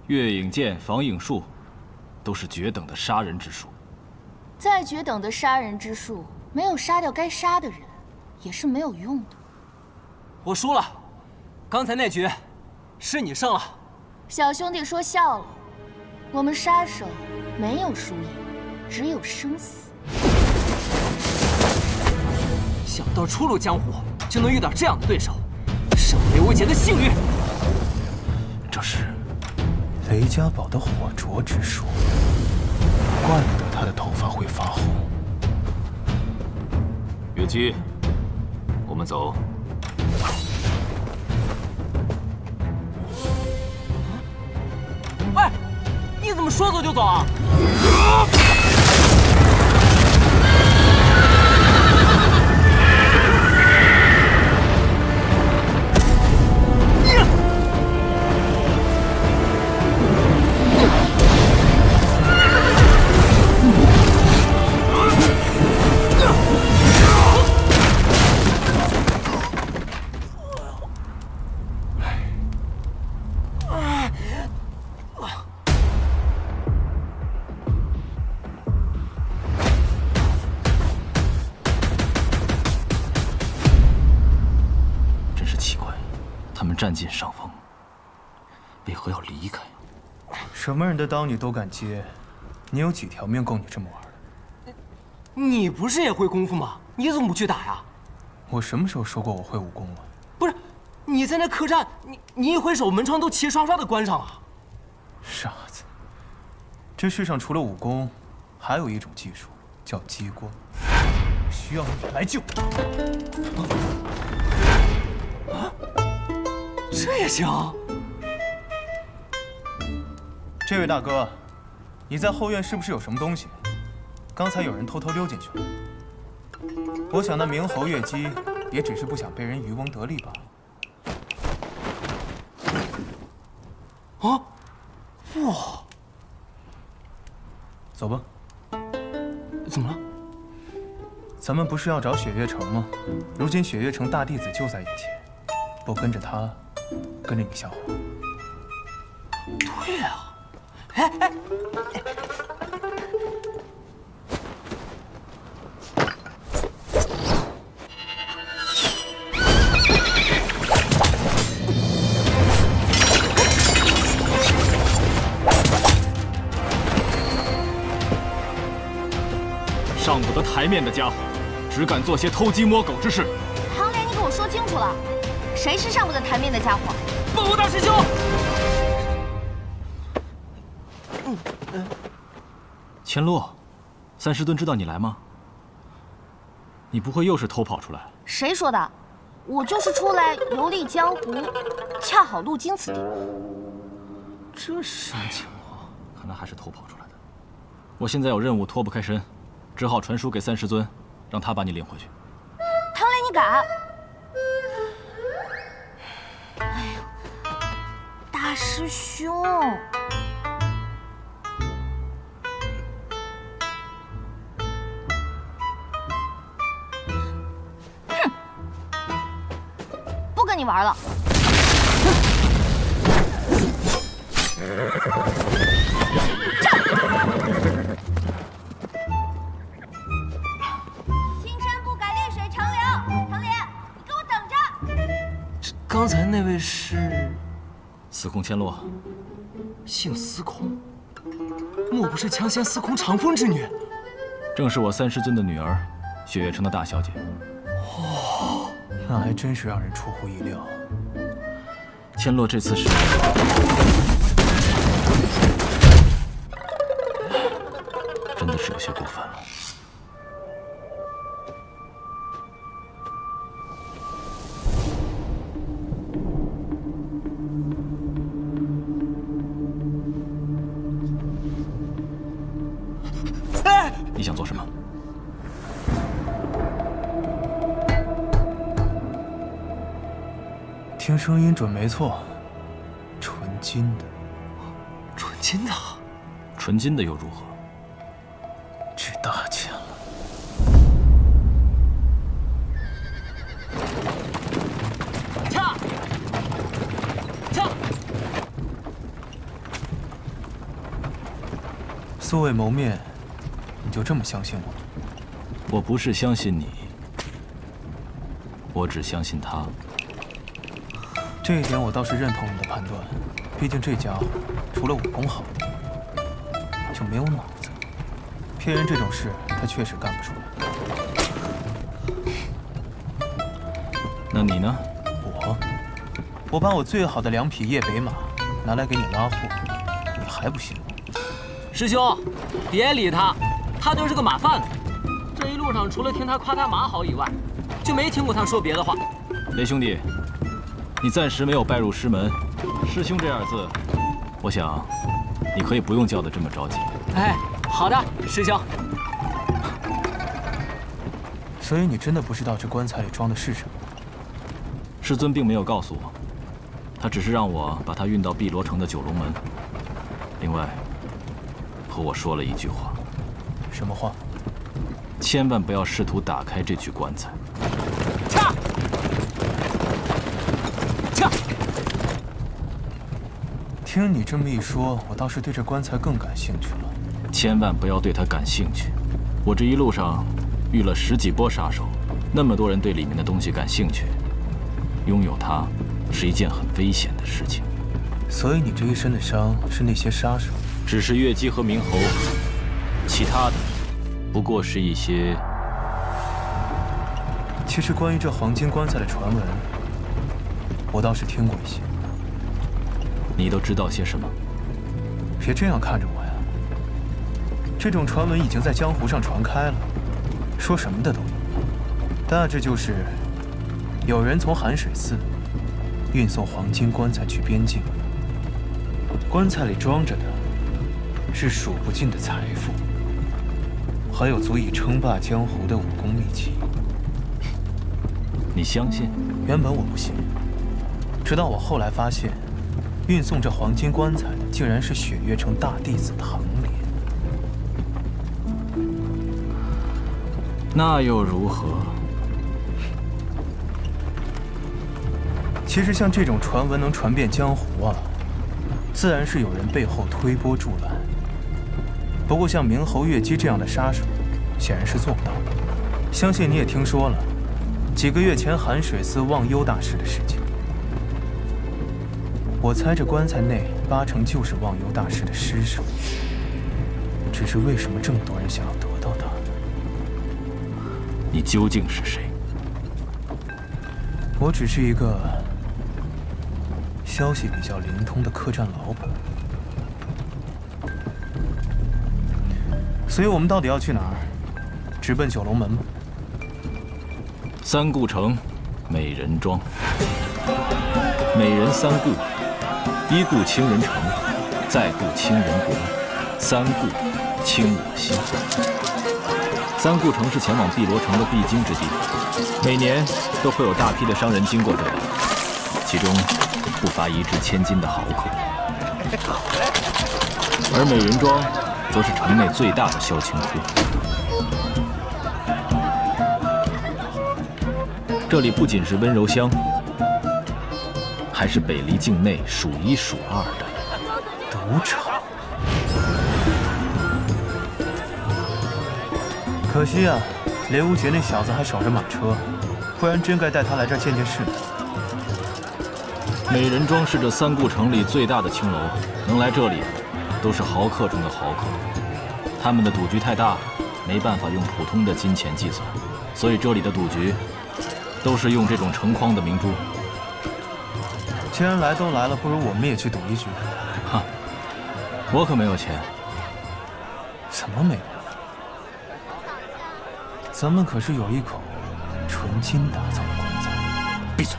月影剑、防影术，都是绝等的杀人之术。再绝等的杀人之术，没有杀掉该杀的人，也是没有用的。我输了，刚才那局是你胜了。小兄弟说笑了，我们杀手没有输赢，只有生死。想到初入江湖就能遇到这样的对手，是我刘维杰的幸运。这是雷家宝的火灼之术，怪不得他的头发会发红。月姬，我们走。喂，你怎么说走就走啊？占尽上风，为何要离开？什么人的刀你都敢接？你有几条命够你这么玩的？你不是也会功夫吗？你怎么不去打呀？我什么时候说过我会武功了？不是，你在那客栈，你一挥手，门窗都齐刷刷的关上了。傻子，这世上除了武功，还有一种技术叫激光，需要你来救。啊！这也行？这位大哥，你在后院是不是有什么东西？刚才有人偷偷溜进去了。我想那冥侯月姬也只是不想被人渔翁得利罢了。啊！哇！走吧。怎么了？咱们不是要找雪月城吗？如今雪月城大弟子就在眼前，不跟着他，跟着你像话？对啊，哎，上不得台面的家伙，只敢做些偷鸡摸狗之事。唐莲，你给我说清楚了，谁是上不得台面的家伙？报告大师兄。千洛，三师尊知道你来吗？你不会又是偷跑出来？谁说的？我就是出来游历江湖，恰好路经此地。这是什么情况？看来还是偷跑出来的。我现在有任务脱不开身，只好传书给三师尊，让他把你领回去。唐莲，你敢？哎呦，大师兄！哼，不跟你玩了。刚才那位是司空千洛，姓司空，莫不是枪仙司空长风之女？正是我三师尊的女儿，雪月城的大小姐。哦，那还真是让人出乎意料。千洛这次是真的是有些过分了。你想做什么？听声音准没错，纯金的。纯金的？纯金的又如何？值大钱了。恰！素未谋面，你就这么相信我？我不是相信你，我只相信他。这一点我倒是认同你的判断，毕竟这家伙除了武功好，就没有脑子。骗人这种事，他确实干不出来。那你呢？我把我最好的2匹夜北马拿来给你拉货，你还不信我？师兄，别理他，他就是个马贩子。这一路上除了听他夸他马好以外，就没听过他说别的话。雷兄弟，你暂时没有拜入师门，师兄这2字，我想你可以不用叫得这么着急。哎，好的，师兄。所以你真的不知道这棺材里装的是什么？师尊并没有告诉我，他只是让我把它运到碧罗城的九龙门。另外，和我说了一句话。什么话？千万不要试图打开这具棺材。恰！听你这么一说，我倒是对这棺材更感兴趣了。千万不要对它感兴趣。我这一路上遇了10几波杀手，那么多人对里面的东西感兴趣，拥有它是一件很危险的事情。所以你这一身的伤是那些杀手？只是月姬和冥侯，其他的不过是一些……其实关于这黄金棺材的传闻，我倒是听过一些。你都知道些什么？别这样看着我呀！这种传闻已经在江湖上传开了，说什么的都有。大致就是，有人从寒水寺运送黄金棺材去边境。棺材里装着的是数不尽的财富，还有足以称霸江湖的武功秘籍。你相信？原本我不信，直到我后来发现，运送这黄金棺材的竟然是雪月城大弟子唐莲。那又如何？其实像这种传闻能传遍江湖啊，自然是有人背后推波助澜。不过像明侯月姬这样的杀手，显然是做不到的。相信你也听说了，几个月前寒水寺忘忧大师的事情。我猜这棺材内80%就是忘忧大师的尸首。只是为什么这么多人想要得到它？你究竟是谁？我只是一个消息比较灵通的客栈老板。所以我们到底要去哪儿？直奔九龙门吗？三顾城，美人庄。美人三顾：一顾倾人城，再顾倾人国，三顾倾我心。三顾城是前往碧罗城的必经之地，每年都会有大批的商人经过这里，其中不乏1掷千金的豪客。而美人庄则是城内最大的销情铺，这里不仅是温柔乡，还是北离境内数1数2的赌场。可惜啊，雷无绝那小子还守着马车，不然真该带他来这儿见见世面。美人庄是这三顾城里最大的青楼，能来这里都是豪客中的豪客。他们的赌局太大，没办法用普通的金钱计算，所以这里的赌局都是用这种成筐的明珠。既然来都来了，不如我们也去赌一局。哈，我可没有钱。怎么没有？咱们可是有一口纯金打造的棺材。闭嘴！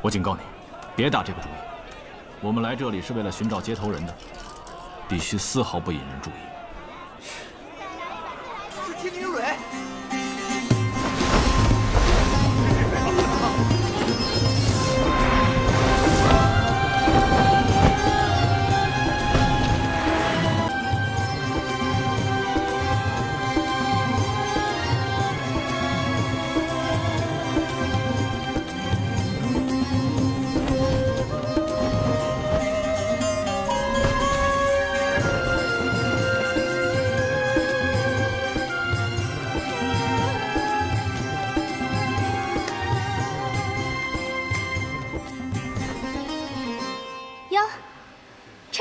我警告你，别打这个主意。我们来这里是为了寻找接头人的，必须丝毫不引人注意。是天女蕊。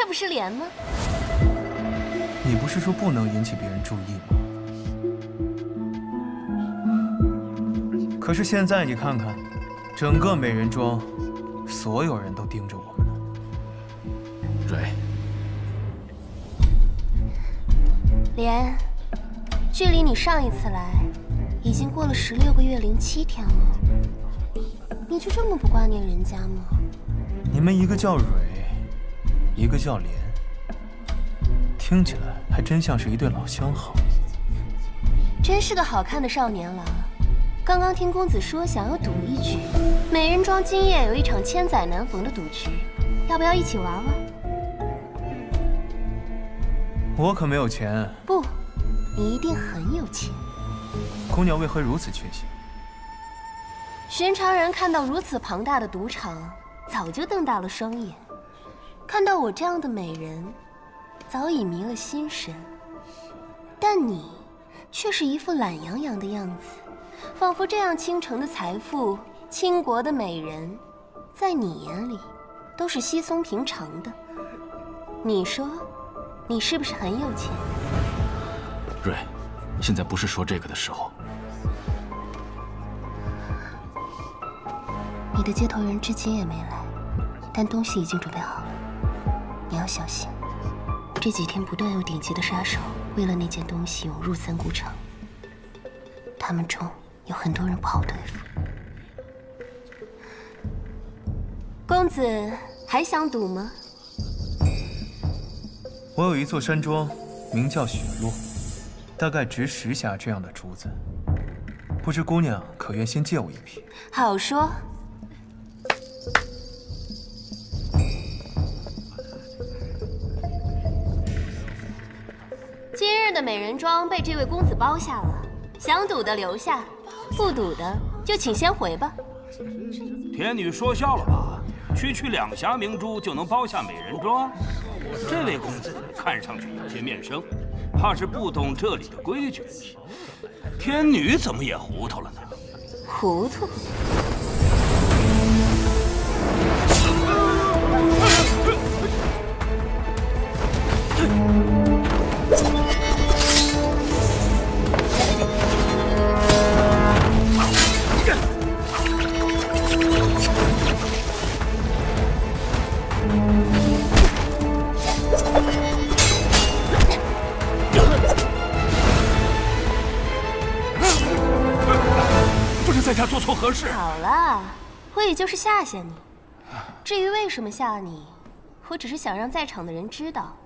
不是莲吗？你不是说不能引起别人注意吗？可是现在你看看，整个美人庄，所有人都盯着我们呢。蕊，莲，距离你上一次来，已经过了16个月07天了。你就这么不挂念人家吗？你们一个叫蕊，一个叫莲，听起来还真像是一对老相好。真是个好看的少年郎。刚刚听公子说想要赌一局，美人庄今夜有一场千载难逢的赌局，要不要一起玩玩？我可没有钱。不，你一定很有钱。姑娘为何如此确信？寻常人看到如此庞大的赌场，早就瞪大了双眼；看到我这样的美人，早已迷了心神。但你却是一副懒洋洋的样子，仿佛这样倾城的财富、倾国的美人，在你眼里都是稀松平常的。你说，你是不是很有钱？蕊，现在不是说这个的时候。你的接头人至今也没来，但东西已经准备好了。你要小心，这几天不断有顶级的杀手为了那件东西涌入三顾城，他们中有很多人不好对付。公子还想赌吗？我有一座山庄，名叫雪落，大概值10匣这样的珠子。不知姑娘可愿先借我一匹？好说。今日的美人庄被这位公子包下了，想赌的留下，不赌的就请先回吧。天女说笑了吧？区区2匣明珠就能包下美人庄？这位公子看上去有些面生，怕是不懂这里的规矩。天女怎么也糊涂了呢？糊涂？在家做错何事？好了，我也就是吓吓你。至于为什么吓你，我只是想让在场的人知道，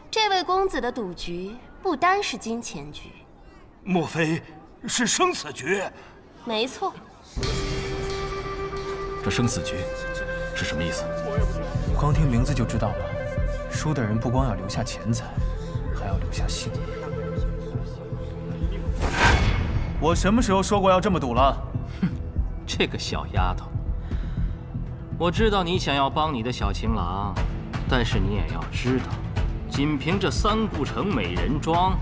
这位公子的赌局不单是金钱局。莫非是生死局？没错。这生死局是什么意思？光听名字就知道了。输的人不光要留下钱财，还要留下性命。我什么时候说过要这么赌了？哼，这个小丫头，我知道你想要帮你的小情郎，但是你也要知道，仅凭这3顾城美人庄，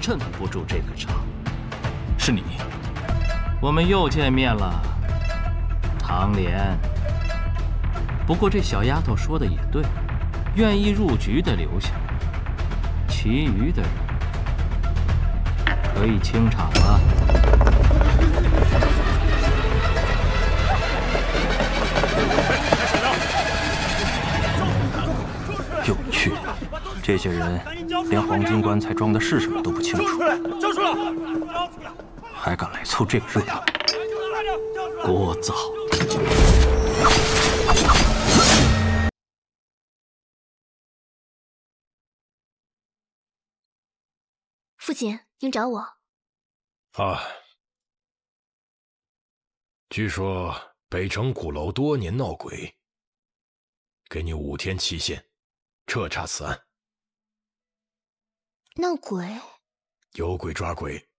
镇不住这个场。是你，我们又见面了，唐莲。不过这小丫头说的也对，愿意入局的留下，其余的人可以清场了。有趣，这些人连黄金棺材装的是什么都不清楚，交出来！还敢来凑这个热闹，聒噪！父亲，您找我？啊，据说北城鼓楼多年闹鬼，给你5天期限，彻查此案。闹鬼？有鬼抓鬼，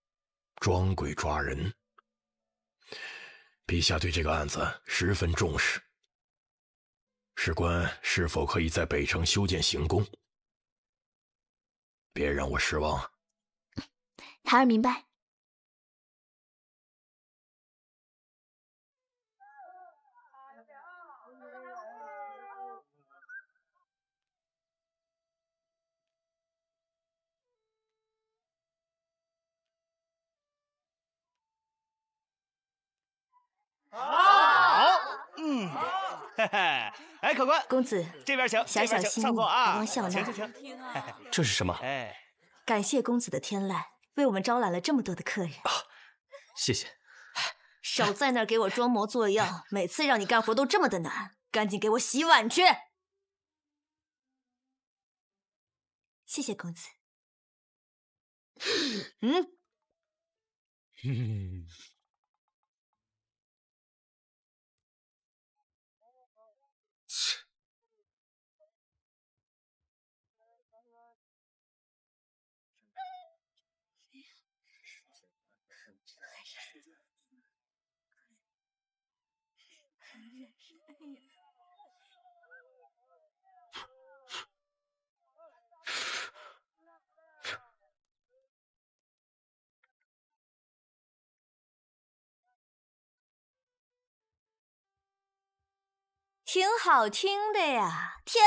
装鬼抓人。陛下对这个案子十分重视，事关是否可以在北城修建行宫，别让我失望。孩儿明白。好，嘿嘿，哎，客官，公子，这边请，小小心意，不忘笑纳。请。这是什么？哎，感谢公子的天籁，为我们招揽了这么多的客人。谢谢。少在那儿给我装模作样，每次让你干活都这么的难，赶紧给我洗碗去。谢谢公子。挺好听的呀，天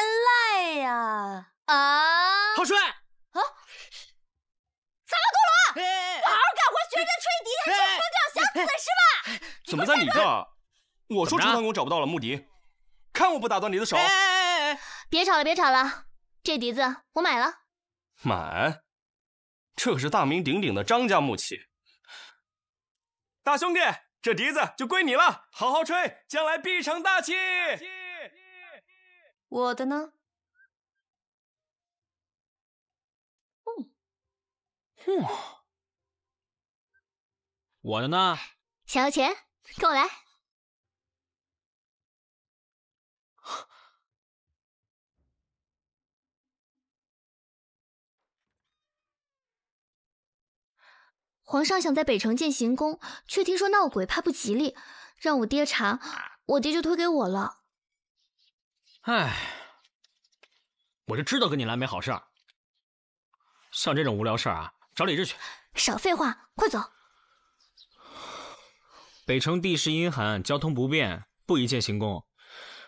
籁呀！啊，郝帅啊，萨拉多罗，好好干活，学人家吹笛，还吹风筝，想死是吧？怎么在你这儿？我说储藏宫找不到了木笛，看我不打断你的手！别吵了，别吵了，这笛子我买了。买？这可是大名鼎鼎的张家木器。大兄弟，这笛子就归你了，好好吹，将来必成大器。我的呢？我的呢？想要钱，跟我来。皇上想在北城建行宫，却听说闹鬼，怕不吉利，让我爹查，我爹就推给我了。唉，我就知道跟你来没好事儿。像这种无聊事儿啊，找李治去。少废话，快走！北城地势阴寒，交通不便，不宜建行宫。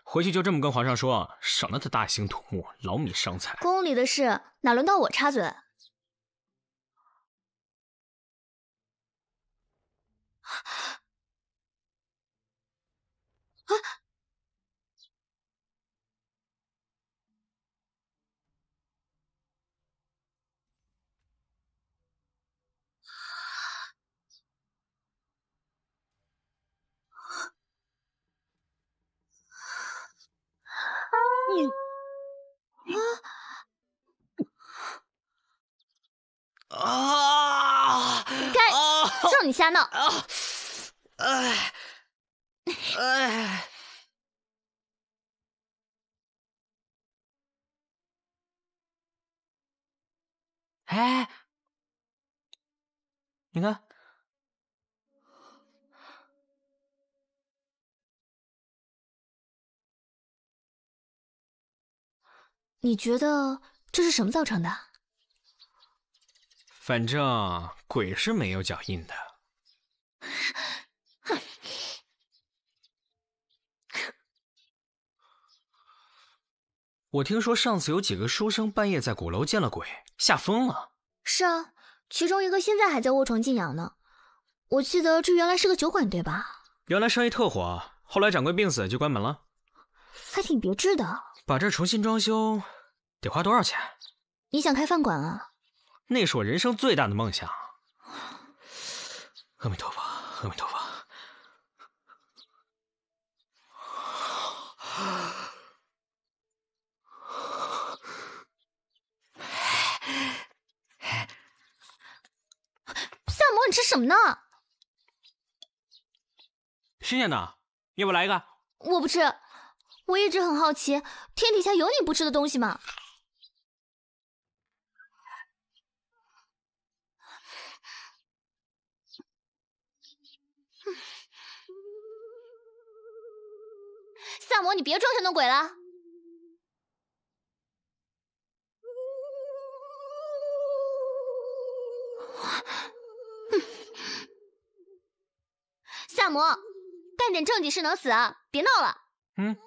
回去就这么跟皇上说，省得他大兴土木，劳民伤财。宫里的事哪轮到我插嘴？让你瞎闹！哎，你看，你觉得这是什么造成的？反正鬼是没有脚印的。我听说上次有几个书生半夜在鼓楼见了鬼，吓疯了。是啊，其中一个现在还在卧床静养呢。我记得这原来是个酒馆，对吧？原来生意特火，后来掌柜病死就关门了。还挺别致的。把这重新装修，得花多少钱？你想开饭馆啊？那是我人生最大的梦想。阿弥陀佛，阿弥陀佛。萨摩，你吃什么呢？新鲜的，要不来一个？我不吃，我一直很好奇，天底下有你不吃的东西吗？萨摩，你别装神弄鬼了。萨摩，干点正经事能死啊！别闹了。嗯。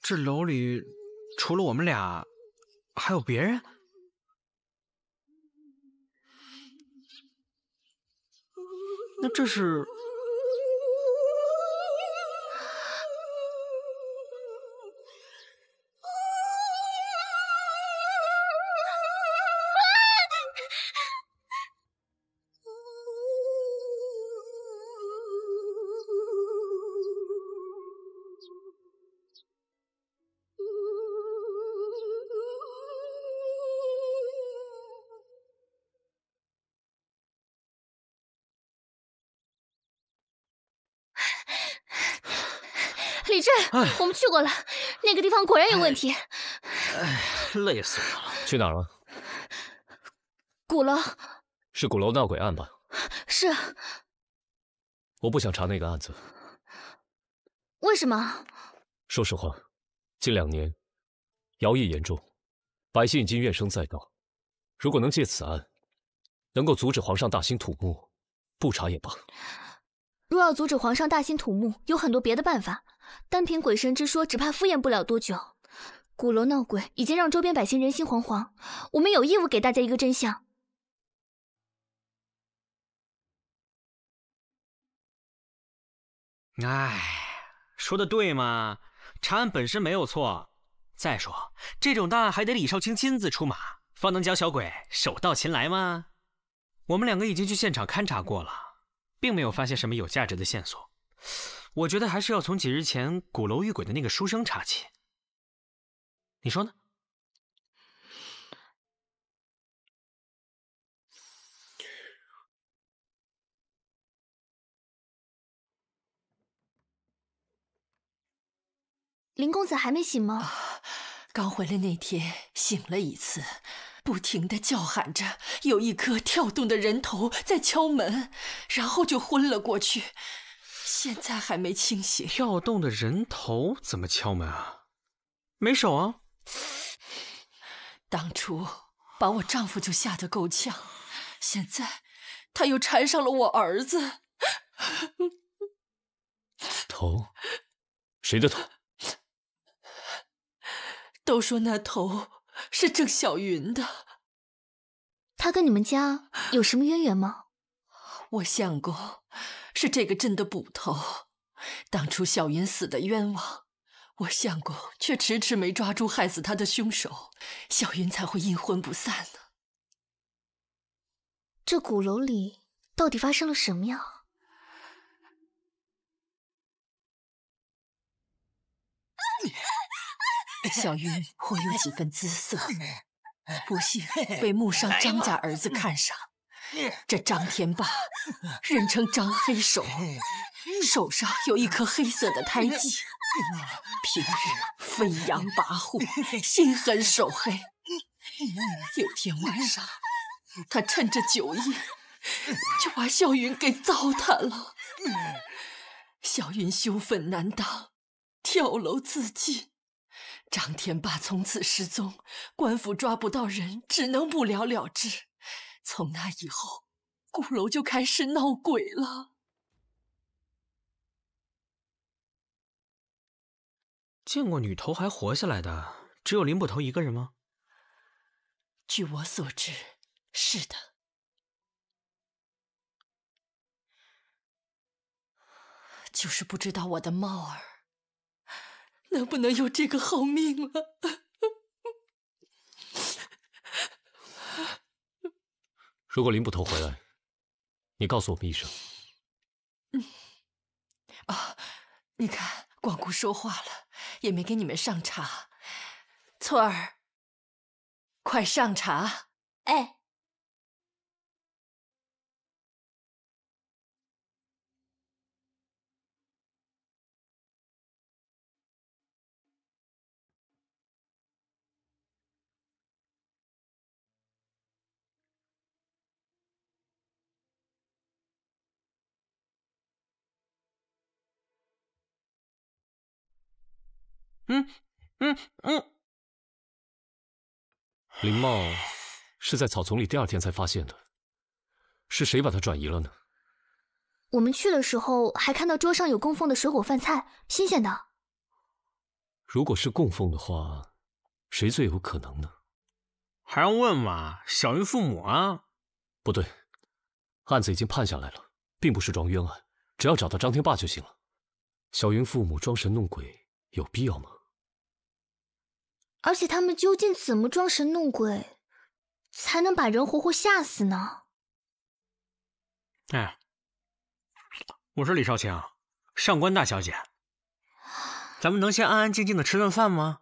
这楼里除了我们俩，还有别人？那这是……李治，我们去过了，那个地方果然有问题。累死我了！去哪儿了？鼓楼。是鼓楼闹鬼案吧？是。我不想查那个案子。为什么？说实话，近2年徭役严重，百姓已经怨声载道。如果能借此案，能够阻止皇上大兴土木，不查也罢。若要阻止皇上大兴土木，有很多别的办法。单凭鬼神之说，只怕敷衍不了多久。鼓楼闹鬼已经让周边百姓人心惶惶，我们有义务给大家一个真相。哎，说的对嘛，查案本身没有错。再说，这种大案还得李少卿亲自出马，方能将小鬼手到擒来吗？我们两个已经去现场勘察过了，并没有发现什么有价值的线索。我觉得还是要从几日前鼓楼遇鬼的那个书生查起。你说呢？林公子还没醒吗？刚回来那天醒了一次，不停地叫喊着有一颗跳动的人头在敲门，然后就昏了过去。现在还没清醒。跳动的人头怎么敲门啊？没手啊。当初把我丈夫就吓得够呛，现在他又缠上了我儿子。头？谁的头？都说那头是郑小云的。他跟你们家有什么渊源吗？我相公是这个镇的捕头，当初小云死的冤枉，我相公却迟迟没抓住害死他的凶手，小云才会阴魂不散呢。这鼓楼里到底发生了什么呀？小云颇有几分姿色，不幸被木商张家儿子看上。这张天霸人称张黑手，手上有一颗黑色的胎记，平日飞扬跋扈，心狠手黑。有天晚上，他趁着酒意，就把小云给糟蹋了。小云羞愤难当，跳楼自尽。张天霸从此失踪，官府抓不到人，只能不了了之。从那以后，鼓楼就开始闹鬼了。见过女头还活下来的，只有林捕头一个人吗？据我所知，是的。就是不知道我的猫儿能不能有这个好命了。如果林捕头回来，你告诉我们一声。你看光顾说话了，也没给你们上茶。翠儿，快上茶。哎。林茂是在草丛里第二天才发现的，是谁把它转移了呢？我们去的时候还看到桌上有供奉的水果饭菜，新鲜的。如果是供奉的话，谁最有可能呢？还要问吗？小云父母啊。不对，案子已经判下来了，并不是桩冤案，只要找到张天霸就行了。小云父母装神弄鬼，有必要吗？而且他们究竟怎么装神弄鬼，才能把人活活吓死呢？哎，我说李少卿，上官大小姐，咱们能先安安静静的吃顿饭吗？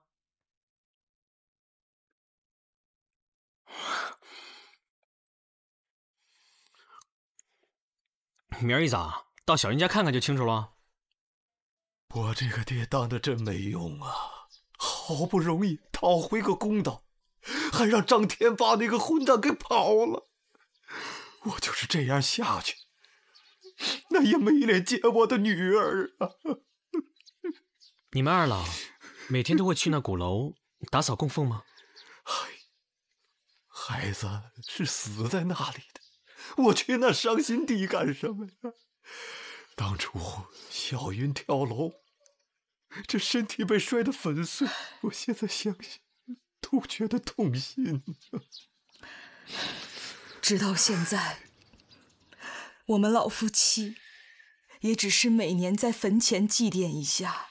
明儿一早到小云家看看就清楚了。我这个爹当的真没用啊！好不容易讨回个公道，还让张天霸那个混蛋给跑了。我就是这样下去，那也没脸见我的女儿啊！你们二老每天都会去那鼓楼打扫供奉吗？孩子是死在那里的，我去那伤心地干什么呀？当初小云跳楼，这身体被摔得粉碎，我现在想想都觉得痛心。直到现在，我们老夫妻也只是每年在坟前祭奠一下，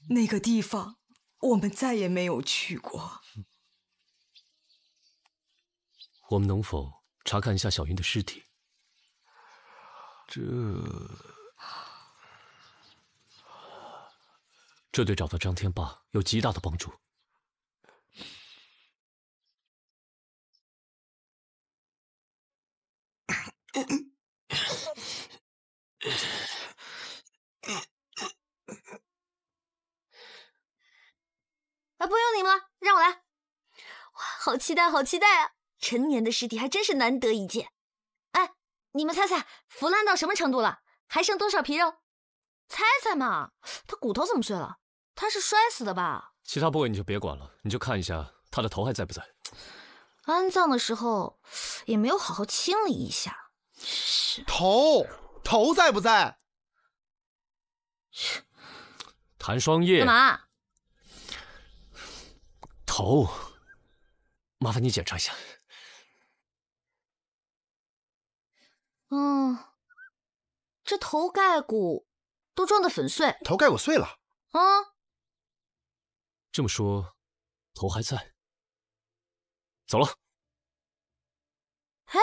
那个地方我们再也没有去过。我们能否查看一下小云的尸体？这对找到张天霸有极大的帮助。啊，不用你们了，让我来。哇，好期待，好期待啊！成年的尸体还真是难得一见。哎，你们猜猜腐烂到什么程度了？还剩多少皮肉？猜猜嘛，他骨头怎么碎了？他是摔死的吧？其他部位你就别管了，你就看一下他的头还在不在。安葬的时候也没有好好清理一下。头在不在？谭双叶，干嘛？头，麻烦你检查一下。这头盖骨都撞得粉碎。头盖骨碎了。这么说，头还在。走了。哎，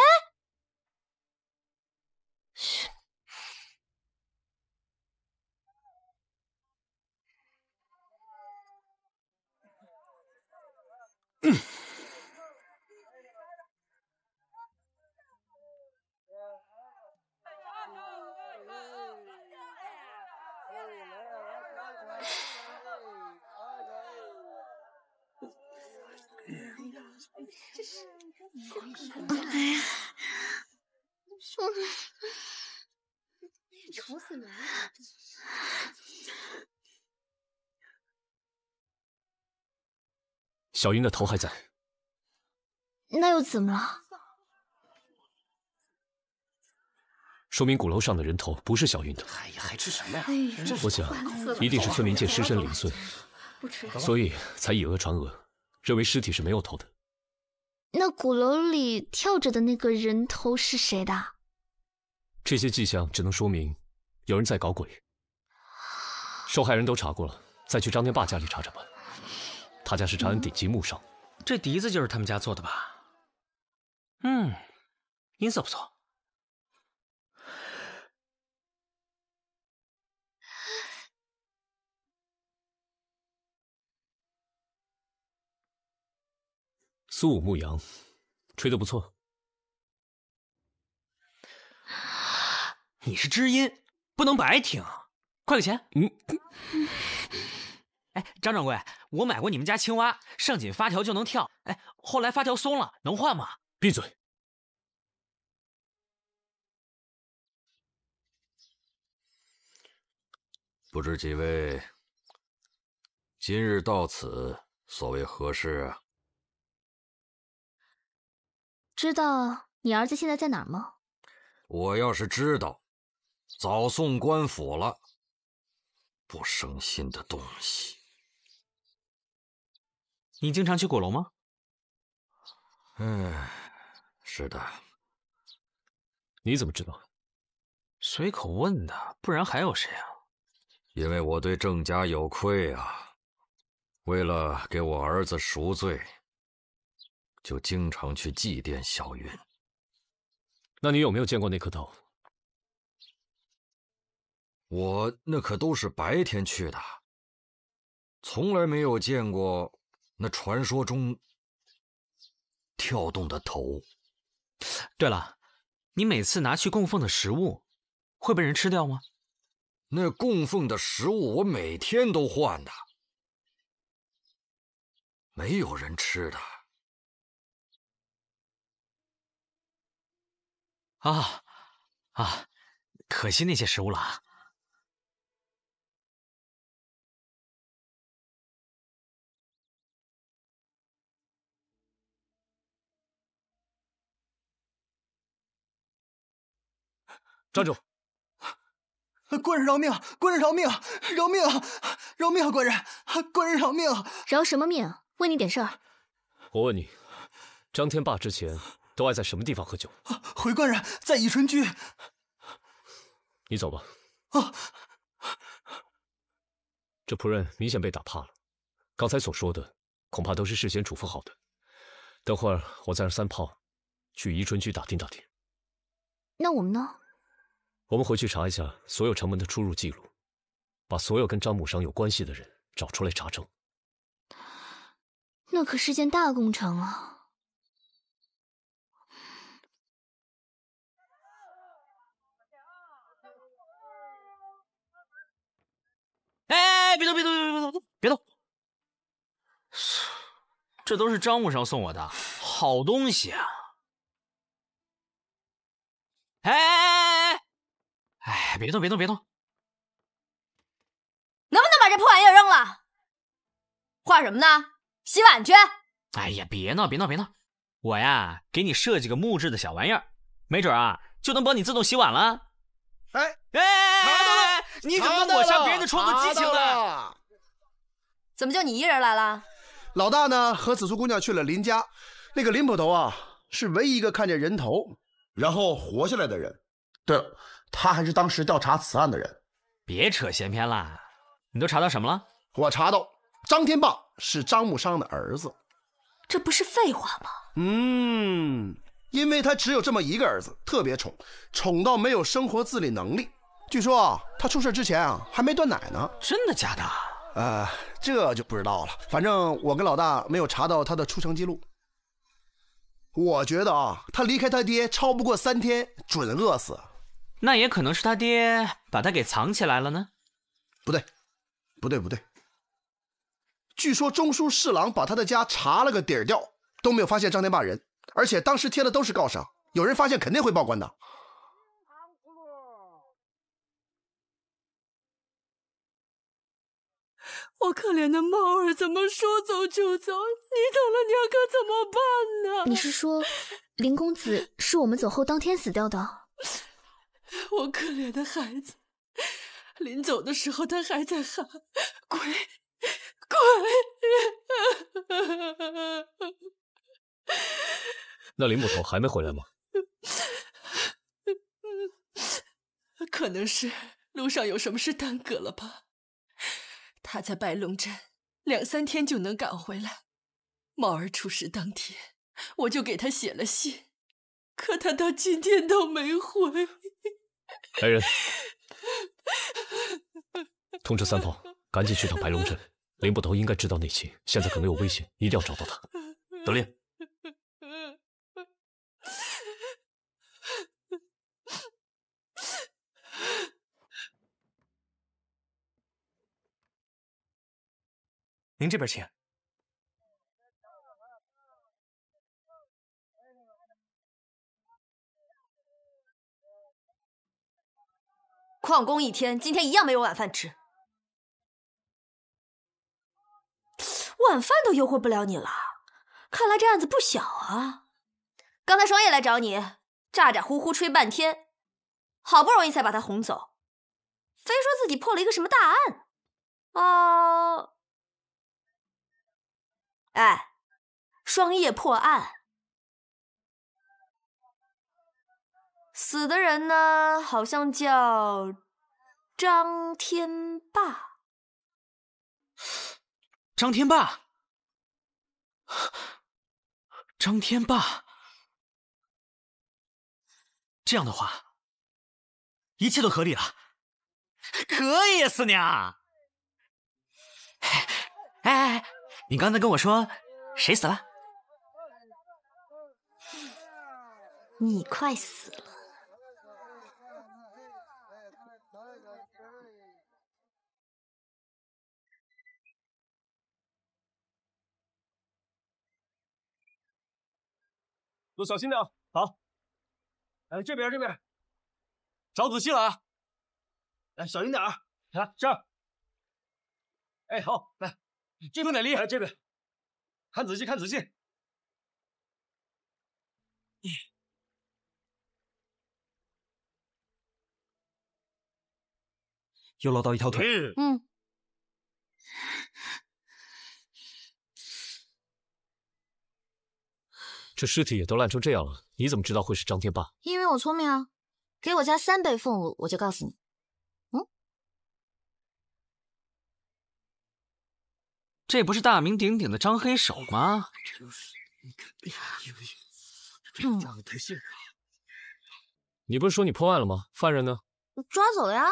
愁死人了！小云的头还在，那又怎么了？说明鼓楼上的人头不是小云的。哎呀，还吃什么呀？我想，一定是村民见尸身零碎，所以才以讹传讹，认为尸体是没有头的。那鼓楼里跳着的那个人头是谁的？这些迹象只能说明有人在搞鬼。受害人都查过了，再去张天霸家里查查吧。他家是长安顶级木商，这笛子就是他们家做的吧？音色不错。苏武牧羊，吹得不错。你是知音，不能白听。快给钱！哎，张掌柜，我买过你们家青蛙，上紧发条就能跳。哎，后来发条松了，能换吗？闭嘴！不知几位今日到此，所谓何事啊？知道你儿子现在在哪儿吗？我要是知道，早送官府了。不省心的东西。你经常去鼓楼吗？是的。你怎么知道？随口问的，不然还有谁啊？因为我对郑家有愧啊，为了给我儿子赎罪，就经常去祭奠小云。那你有没有见过那颗头？我那可都是白天去的，从来没有见过那传说中跳动的头。对了，你每次拿去供奉的食物会被人吃掉吗？那供奉的食物我每天都换的，没有人吃的。可惜那些食物了啊。站住！官人饶命！官人饶命！饶命！饶命！官人，官人饶命！饶什么命？问你点事儿。我问你，张天霸之前都爱在什么地方喝酒？回官人，在宜春居。你走吧。啊！这仆人明显被打怕了，刚才所说的恐怕都是事先嘱咐好的。等会儿我再让三炮去宜春居打听打听。那我们呢？我们回去查一下所有城门的出入记录，把所有跟张母商有关系的人找出来查证。那可是件大工程啊！哎，别动，别动，别动，别动！这都是张木商送我的好东西啊！哎，别动，别动，别动！能不能把这破玩意儿扔了？画什么呢？洗碗去！哎呀，别闹，别闹，别闹！我呀，给你设计个木质的小玩意儿，没准啊就能帮你自动洗碗了。哎，你怎么能抹杀别人的创作激情呢？怎么就你一人来了？老大呢和紫苏姑娘去了林家，那个林捕头啊是唯一一个看见人头然后活下来的人。对了，他还是当时调查此案的人。别扯闲篇啦，你都查到什么了？我查到张天霸是张木商的儿子。这不是废话吗？因为他只有这么一个儿子，特别宠，宠到没有生活自理能力。据说啊，他出事之前啊还没断奶呢。真的假的？这就不知道了。反正我跟老大没有查到他的出城记录。我觉得啊，他离开他爹超不过3天，准饿死。那也可能是他爹把他给藏起来了呢。不对。据说中书侍郎把他的家查了个底儿掉，都没有发现张天霸人，而且当时贴的都是告上，有人发现肯定会报官的。我可怜的猫儿怎么说走就走？你走了，娘可怎么办呢？你是说林公子是我们走后当天死掉的？我可怜的孩子，临走的时候他还在喊鬼鬼。那林捕头还没回来吗？可能是路上有什么事耽搁了吧。他在白龙镇2、3天就能赶回来。猫儿出事当天，我就给他写了信，可他到今天都没回。来人，通知三炮，赶紧去趟白龙镇。林捕头应该知道内情，现在可能有危险，一定要找到他。得令。您这边请。旷工1天，今天一样没有晚饭吃。晚饭都诱惑不了你了，看来这案子不小啊。刚才双叶来找你，咋咋呼呼吹半天，好不容易才把他哄走，非说自己破了一个什么大案。哎，双叶破案，死的人呢，好像叫张天霸。张天霸，张天霸，这样的话，一切都合理了。可以，四娘。哎，你刚才跟我说谁死了？你快死了。都小心点。好。哎，这边，找仔细了啊！来，小心点啊！啊，是。哎，好，来，集中点力，来这边，看仔细，看仔细。又露到一条腿。嗯。这尸体也都烂成这样了，你怎么知道会是张天霸？因为我聪明啊，给我加3倍俸禄，我就告诉你。这不是大名鼎鼎的张黑手吗？你不是说你破案了吗？犯人呢？抓走了呀。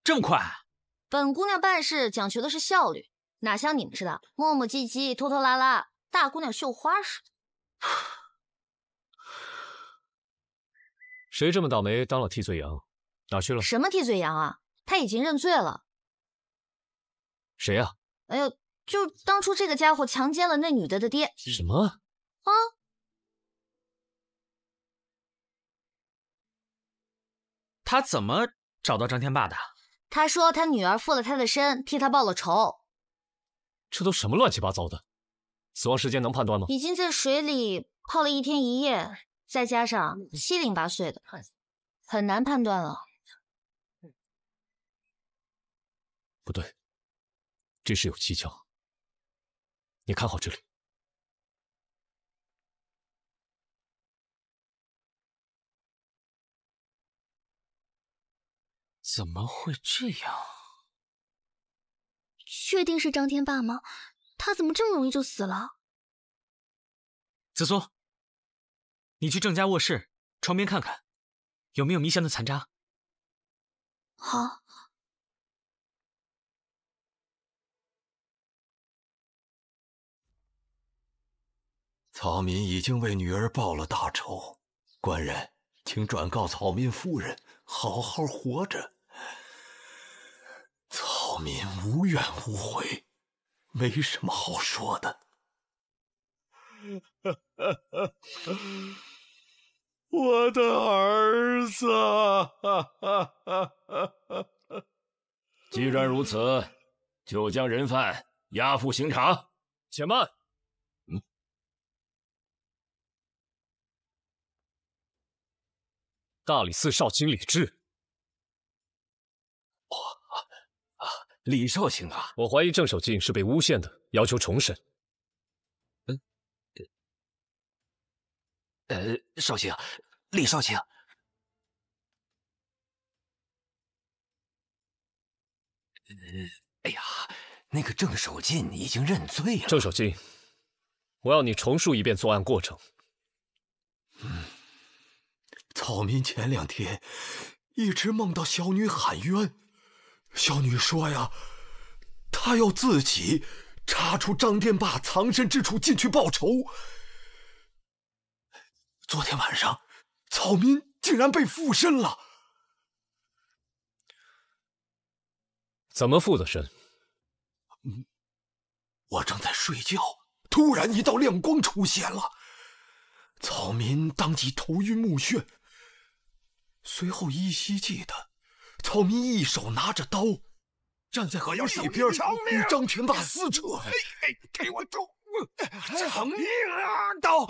这么快？本姑娘办事讲求的是效率，哪像你们似的磨磨唧唧、拖拖拉拉，大姑娘绣花似的。谁这么倒霉当了替罪羊？哪去了？什么替罪羊啊？他已经认罪了。谁呀？哎呦，就当初这个家伙强奸了那女的的爹。什么？啊？他怎么找到张天霸的？他说他女儿附了他的身，替他报了仇。这都什么乱七八糟的？死亡时间能判断吗？已经在水里泡了1天1夜，再加上7、08岁的，很难判断了。不对，这事有蹊跷。你看好这里。怎么会这样？确定是张天霸吗？他怎么这么容易就死了？紫苏，你去郑家卧室床边看看，有没有迷香的残渣。好。草民已经为女儿报了大仇，官人，请转告草民夫人，好好活着。草民无怨无悔，没什么好说的。我的儿子！既然如此，就将人犯押赴刑场。且慢。大理寺少卿李治。李少卿啊，我怀疑郑守敬是被诬陷的，要求重审。少卿，李少卿，哎呀，那个郑守敬已经认罪了。郑守敬，我要你重述一遍作案过程。草民前2天一直梦到小女喊冤，小女说呀，她要自己查出张天霸藏身之处进去报仇。昨天晚上，草民竟然被附身了。怎么附的身？我正在睡觉，突然一道亮光出现了，草民当即头晕目眩。随后依稀记得，草民一手拿着刀，站在河水边与张天霸撕扯。给我住！偿命啊！刀，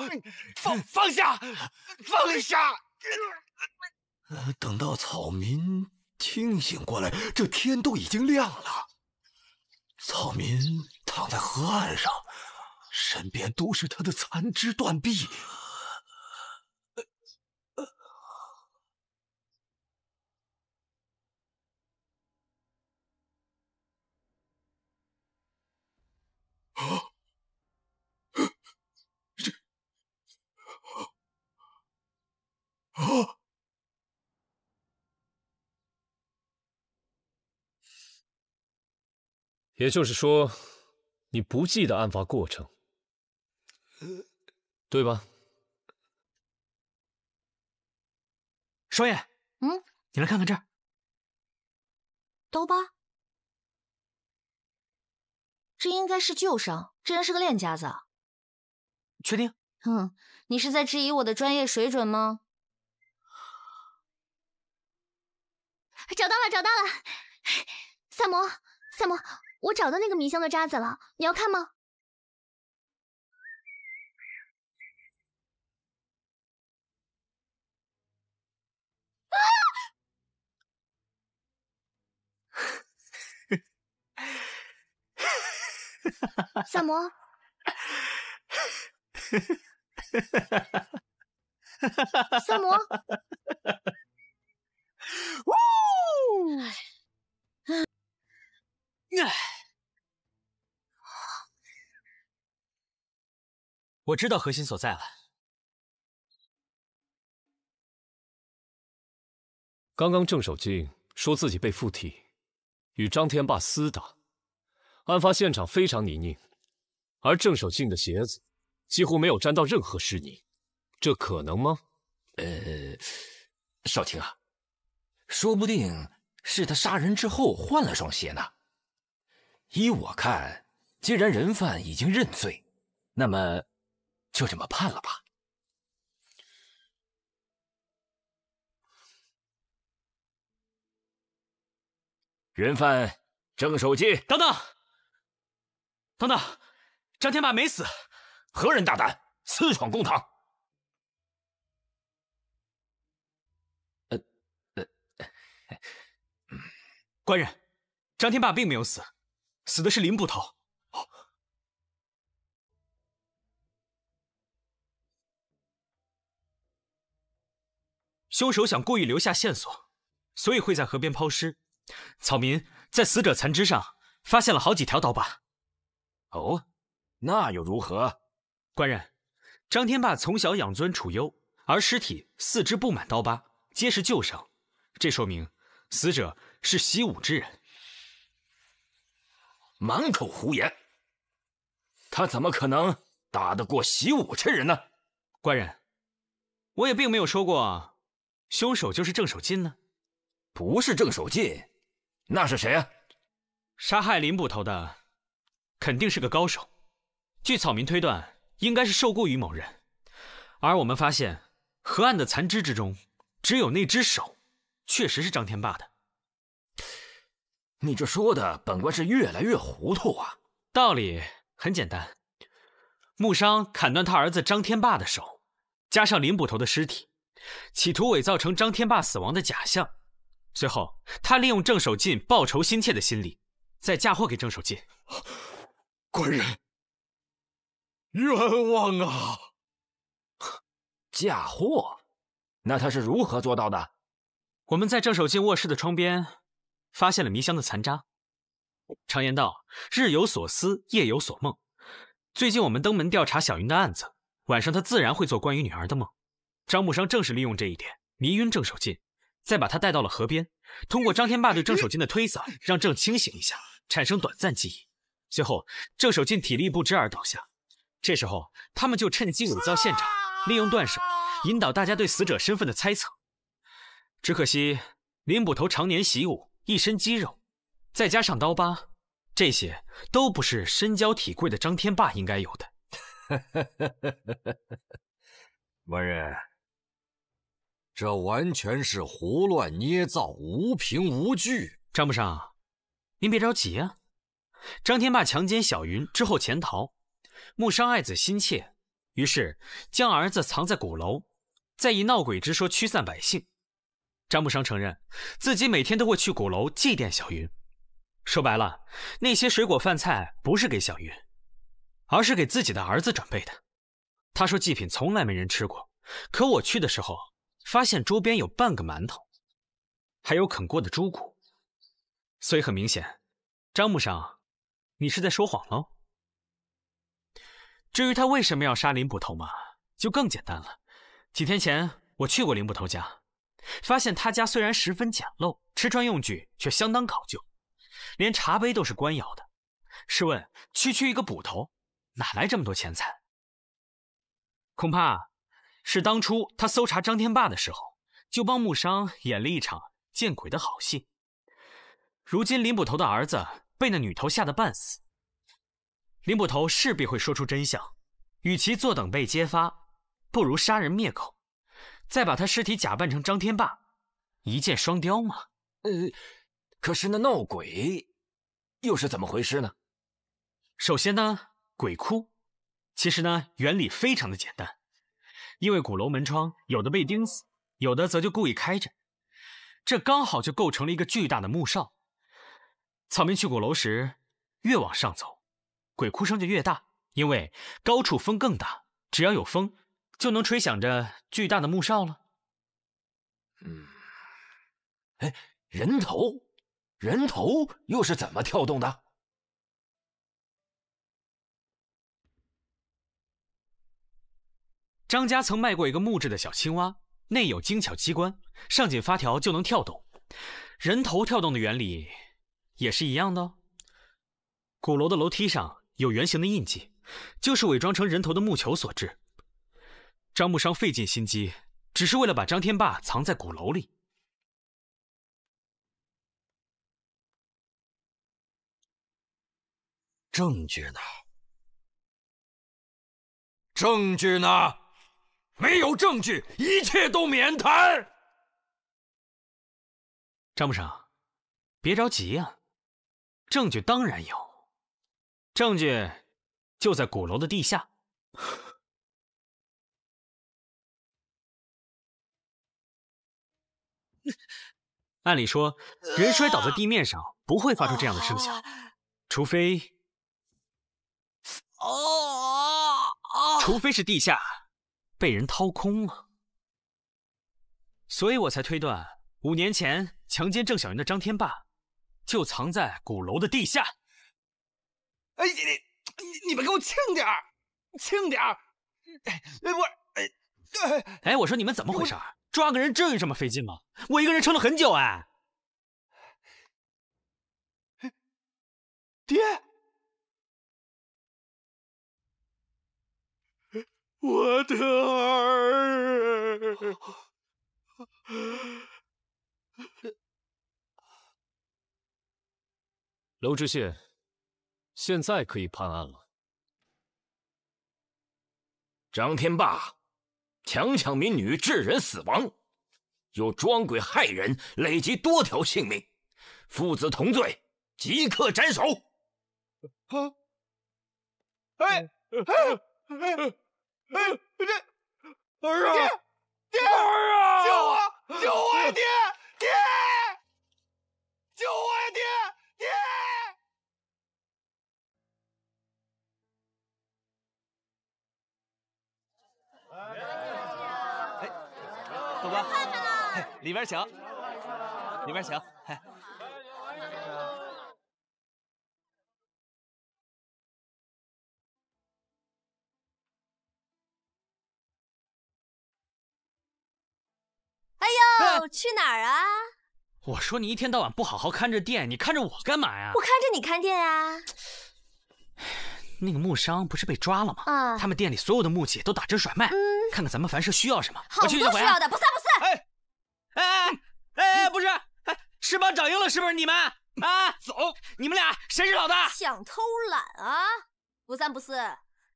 放下，放下！等到草民清醒过来，这天都已经亮了。草民躺在河岸上，身边都是他的残肢断臂。也就是说，你不记得案发过程，对吧？双叶，你来看看这儿，刀疤，这应该是旧伤，这人是个练家子。确定？你是在质疑我的专业水准吗？找到了，找到了！萨摩，萨摩，我找到那个迷香的渣子了，你要看吗？萨摩，萨摩，我知道核心所在了。刚刚郑守敬说自己被附体，与张天霸厮打，案发现场非常泥泞，而郑守敬的鞋子几乎没有沾到任何湿泥，这可能吗？少卿啊，说不定是他杀人之后换了双鞋呢。依我看，既然人犯已经认罪，那么就这么判了吧。人犯郑守敬，等等，等等，张天霸没死，何人大胆私闯公堂？官人，张天霸并没有死，死的是林捕头。凶手想故意留下线索，所以会在河边抛尸。草民在死者残肢上发现了好几条刀疤。哦，那又如何？官人，张天霸从小养尊处优，而尸体四肢布满刀疤，皆是旧伤，这说明死者是习武之人。满口胡言！他怎么可能打得过习武之人呢？官人，我也并没有说过凶手就是郑守敬呢。不是郑守敬，那是谁啊？杀害林捕头的肯定是个高手，据草民推断，应该是受雇于某人。而我们发现河岸的残肢之中，只有那只手确实是张天霸的。你这说的，本官是越来越糊涂啊。道理很简单，木商砍断他儿子张天霸的手，加上林捕头的尸体，企图伪造成张天霸死亡的假象。随后，他利用郑守敬报仇心切的心理，再嫁祸给郑守敬。官人，冤枉啊！嫁祸？那他是如何做到的？我们在郑守敬卧室的窗边发现了迷香的残渣。常言道，日有所思，夜有所梦。最近我们登门调查小云的案子，晚上他自然会做关于女儿的梦。张木商正是利用这一点迷晕郑守敬，再把他带到了河边，通过张天霸对郑守敬的推搡，让郑清醒一下，产生短暂记忆。随后，郑守敬体力不支而倒下。这时候，他们就趁机伪造现场，利用断手引导大家对死者身份的猜测。只可惜林捕头常年习武，一身肌肉，再加上刀疤，这些都不是身娇体贵的张天霸应该有的。官人，这完全是胡乱捏造，无凭无据。张木商，您别着急啊。张天霸强奸小云之后潜逃，木商爱子心切，于是将儿子藏在鼓楼，再以闹鬼之说驱散百姓。张木商承认自己每天都会去鼓楼祭奠小云，说白了，那些水果饭菜不是给小云，而是给自己的儿子准备的。他说祭品从来没人吃过，可我去的时候发现桌边有半个馒头，还有啃过的猪骨，所以很明显，张木商，你是在说谎喽。至于他为什么要杀林捕头嘛，就更简单了。几天前我去过林捕头家，发现他家虽然十分简陋，吃穿用具却相当考究，连茶杯都是官窑的。试问，区一个捕头，哪来这么多钱财？恐怕是当初他搜查张天霸的时候，就帮木商演了一场见鬼的好戏。如今林捕头的儿子被那女头吓得半死，林捕头势必会说出真相，与其坐等被揭发，不如杀人灭口，再把他尸体假扮成张天霸，一箭双雕嘛。可是那闹鬼又是怎么回事呢？首先呢，鬼哭其实呢原理非常的简单，因为鼓楼门窗有的被钉死，有的则就故意开着，这刚好就构成了一个巨大的木哨。草民去鼓楼时越往上走，鬼哭声就越大，因为高处风更大，只要有风，就能吹响着巨大的木哨了。哎，人头又是怎么跳动的？张家曾卖过一个木质的小青蛙，内有精巧机关，上紧发条就能跳动。人头跳动的原理也是一样的哦。鼓楼的楼梯上有圆形的印记，就是伪装成人头的木球所致。张木商费尽心机，只是为了把张天霸藏在鼓楼里。证据呢？证据呢？没有证据，一切都免谈。张木商，别着急呀，证据当然有，证据就在鼓楼的地下。按理说，人摔倒在地面上不会发出这样的声响，除非是地下被人掏空了。所以我才推断，5年前强奸郑小云的张天霸，就藏在鼓楼的地下。哎，你们给我轻点儿，轻点儿！哎，我说你们怎么回事？抓个人至于这么费劲吗？我一个人撑了很久哎。爹，我的儿！娄知县，现在可以判案了。张天霸强抢民女，致人死亡，又装鬼害人，累及多条性命，父子同罪，即刻斩首。这儿啊！爹！儿啊！救我！救我呀！爹！爹！救我呀！爹！爹！狗哥，里边请，里边请。哎呦，去哪儿啊？我说你一天到晚不好好看着店，你看着我干嘛呀？我看着你看店呀。那个木商不是被抓了吗？啊，他们店里所有的木器都打针甩卖，看看咱们凡是需要什么，好多需要的，不是。哎，不是，石帮掌赢了是不是你们？啊，走，你们俩谁是老大？想偷懒啊？不三不四，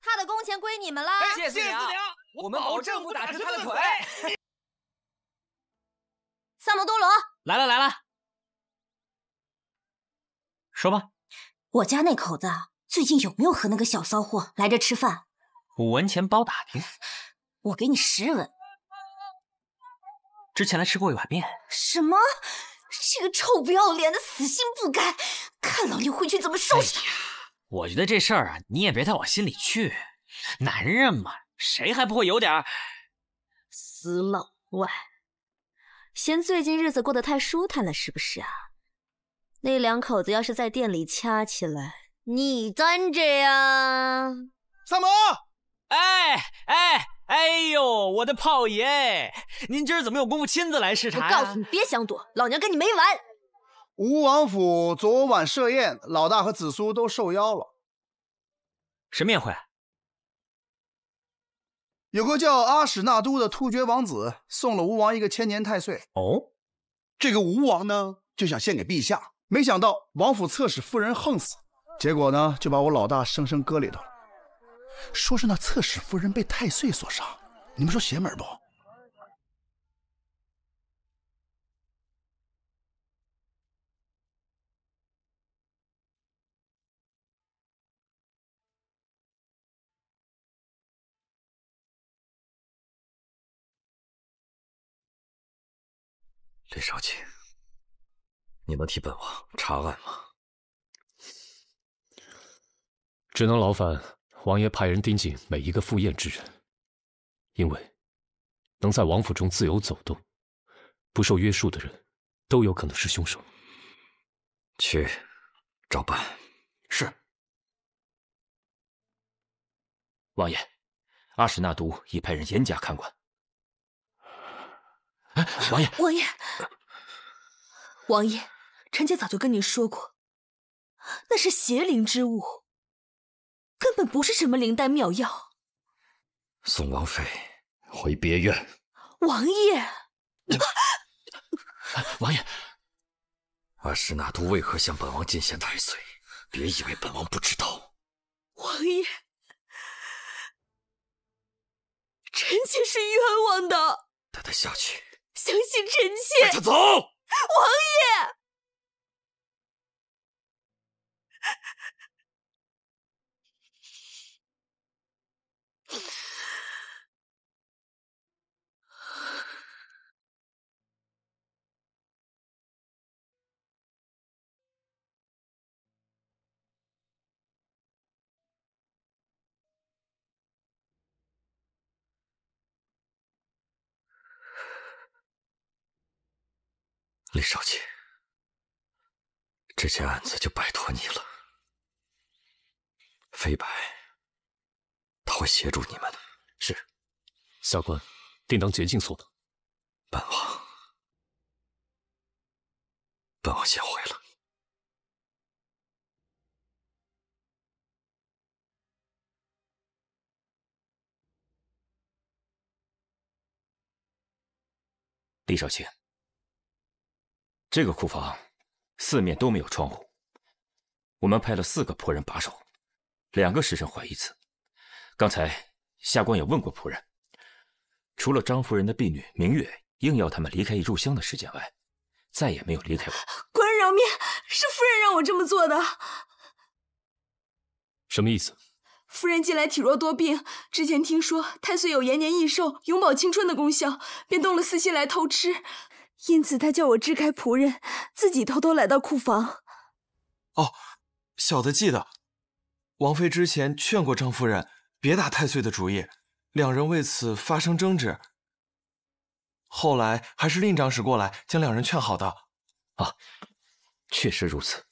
他的工钱归你们了。谢四娘，我们保证不打折他的腿。萨摩多罗，来了，说吧。我家那口子最近有没有和那个小骚货来这吃饭？5文钱包打听。我给你10文。之前来吃过一碗面。什么？这个臭不要脸的，死心不改！看老娘回去怎么收拾他！我觉得这事儿啊，你也别太往心里去。男人嘛，谁还不会有点死老外？嫌最近日子过得太舒坦了是不是啊？那2口子要是在店里掐起来，你担着呀！三毛，哎呦，我的炮爷，您今儿怎么有功夫亲自来视察？我告诉你，别想躲，老娘跟你没完！吴王府昨晚设宴，老大和子苏都受邀了。什么宴会？有个叫阿史那都的突厥王子送了吴王一个千年太岁。哦，这个吴王呢就想献给陛下，没想到王府侧室夫人横死，结果呢就把我老大生生搁里头了。说是那侧室夫人被太岁所杀，你们说邪门不？李少卿，你能替本王查案吗？只能劳烦王爷派人盯紧每一个赴宴之人，因为能在王府中自由走动、不受约束的人，都有可能是凶手。去，照办。是。王爷，阿史那督已派人严加看管。王爷，王爷，王爷，臣妾早就跟你说过，那是邪灵之物，根本不是什么灵丹妙药。送王妃回别院。王爷，王爷，阿史那督为何向本王进献太岁？别以为本王不知道。王爷，臣妾是冤枉的。带他下去。相信臣妾。带他走。王爷。李少卿，这件案子就拜托你了。飞白，他会协助你们的。是，下官定当竭尽所能。本王先回了。李少卿，这个库房四面都没有窗户，我们派了4个仆人把守，2个时辰换一次。刚才下官也问过仆人，除了张夫人的婢女明月硬要他们离开一炷香的时间外，再也没有离开过。官人饶命，是夫人让我这么做的。什么意思？夫人近来体弱多病，之前听说太岁有延年益寿、永葆青春的功效，便动了私心来偷吃，因此她叫我支开仆人，自己偷偷来到库房。哦，小的记得，王妃之前劝过张夫人别打太岁的主意，两人为此发生争执。后来还是令长史过来将两人劝好的。啊，确实如此。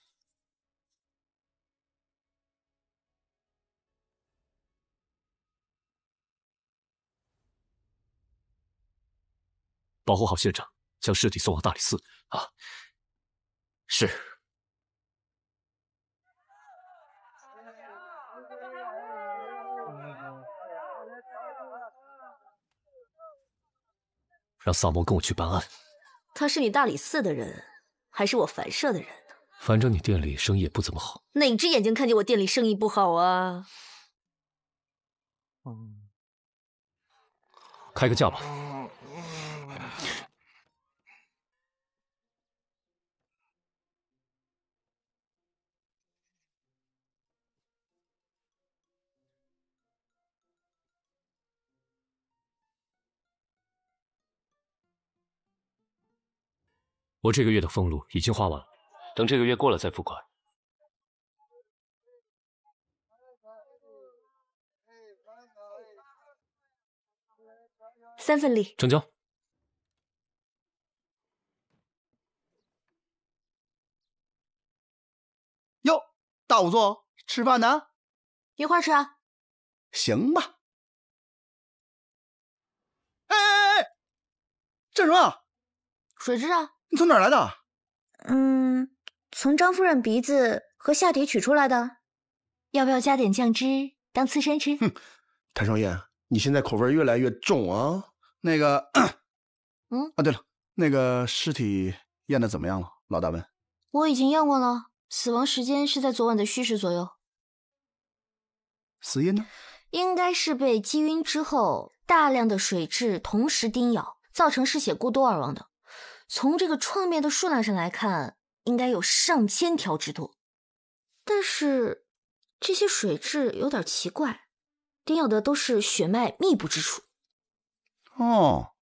保护好现场，将尸体送往大理寺。啊，是。让萨摩跟我去办案。他是你大理寺的人，还是我凡社的人？反正你店里生意也不怎么好。哪只眼睛看见我店里生意不好啊？开个价吧。我这个月的俸禄已经花完了，等这个月过了再付款。3份利，成交。哟，大仵作吃饭呢？一块儿吃啊。行吧。哎，这什么？水蛭啊。你从哪儿来的？从张夫人鼻子和下体取出来的。要不要加点酱汁当刺身吃？哼，谭少爷，你现在口味越来越重啊。那个，对了，那个尸体验的怎么样了？老大问。我已经验过了，死亡时间是在昨晚的戌时左右。死因呢？应该是被击晕之后，大量的水蛭同时叮咬，造成失血过多而亡的。从这个创面的数量上来看，应该有上千条之多。但是这些水蛭有点奇怪，叮咬的都是血脉密布之处。哦，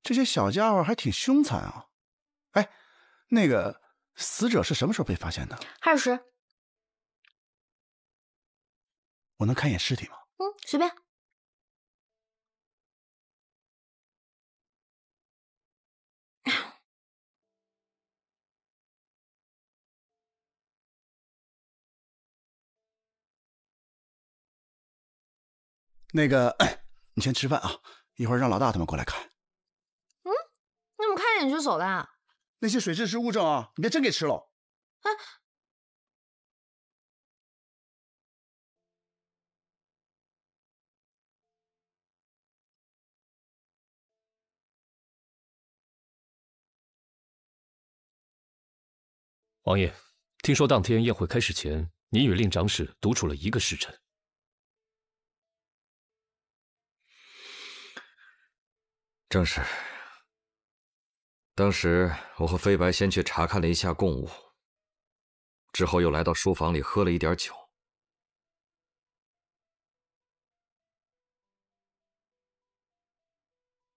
这些小家伙还挺凶残啊！哎，那个死者是什么时候被发现的？20时。我能看一眼尸体吗？随便。那个，你先吃饭啊，一会儿让老大他们过来看。你怎么看一眼就走了？那些水质是物证啊，你别真给吃了。啊！王爷，听说当天宴会开始前，你与令长史独处了1个时辰。正是。当时我和飞白先去查看了一下贡物，之后又来到书房里喝了一点酒。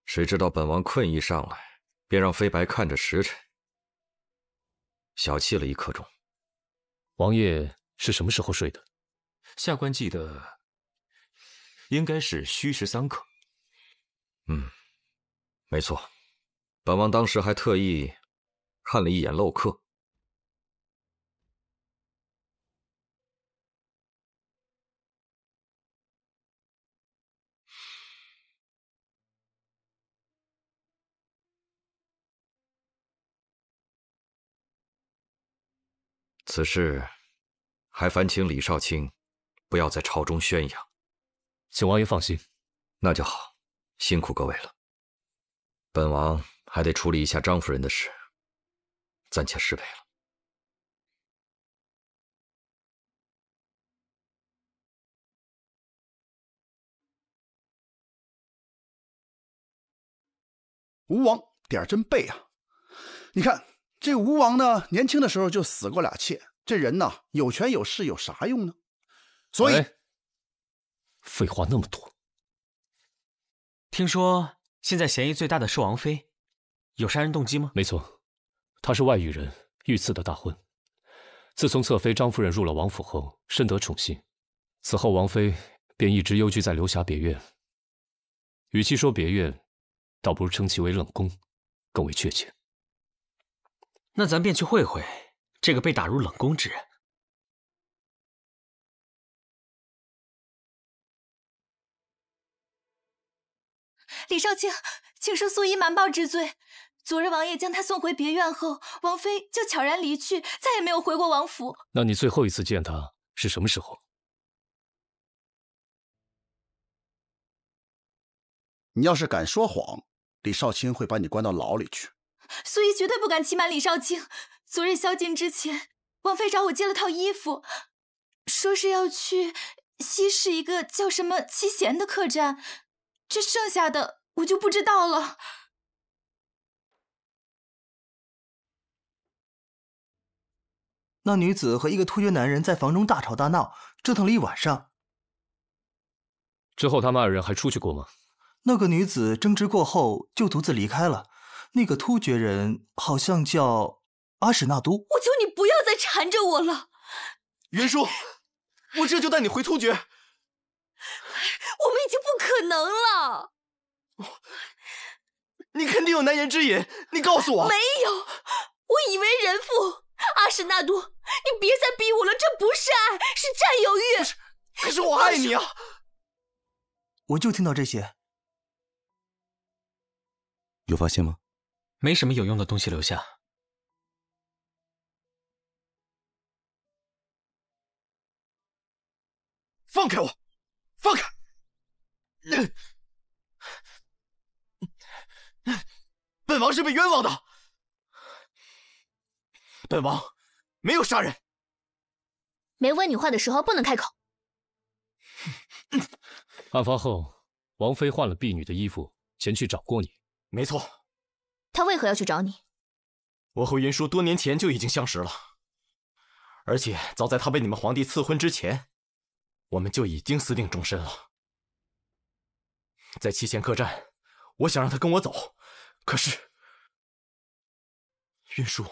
谁知道本王困意上来，便让飞白看着时辰，小憩了1刻钟。王爷是什么时候睡的？下官记得应该是戌时3刻。没错。本王当时还特意看了一眼漏刻。此事还烦请李少卿不要在朝中宣扬。请王爷放心。那就好，辛苦各位了。本王还得处理一下张夫人的事，暂且失陪了。吴王点儿真背啊！你看这吴王呢，年轻的时候就死过2妾，这人呢有权有势有啥用呢？所以，废话那么多。听说现在嫌疑最大的是王妃，有杀人动机吗？没错，她是外域人，遇刺的大婚。自从侧妃张夫人入了王府后，深得宠幸，此后王妃便一直幽居在流霞别院。与其说别院，倒不如称其为冷宫，更为确切。那咱便去会会这个被打入冷宫之人。李少卿，请恕素衣瞒报之罪。昨日王爷将她送回别院后，王妃就悄然离去，再也没有回过王府。那你最后一次见她是什么时候？你要是敢说谎，李少卿会把你关到牢里去。素衣绝对不敢欺瞒李少卿。昨日宵禁之前，王妃找我借了套衣服，说是要去西市一个叫什么七贤的客栈，这剩下的我就不知道了。那女子和一个突厥男人在房中大吵大闹，折腾了1晚上。之后他们2人还出去过吗？那个女子争执过后就独自离开了。那个突厥人好像叫阿史那都。我求你不要再缠着我了。袁叔，我这就带你回突厥。我们已经不可能了。你肯定有难言之隐，你告诉我。没有，我以为人妇。阿史那都，你别再逼我了，这不是爱，是占有欲。可是我爱你啊！我就听到这些。有发现吗？没什么有用的东西留下。放开我！放开！本王是被冤枉的。本王没有杀人。没问你话的时候不能开口。案发后，王妃换了婢女的衣服前去找过你。没错。她为何要去找你？我和云舒多年前就已经相识了，而且早在她被你们皇帝赐婚之前，我们就已经私定终身了。在七贤客栈，我想让她跟我走，可是云舒。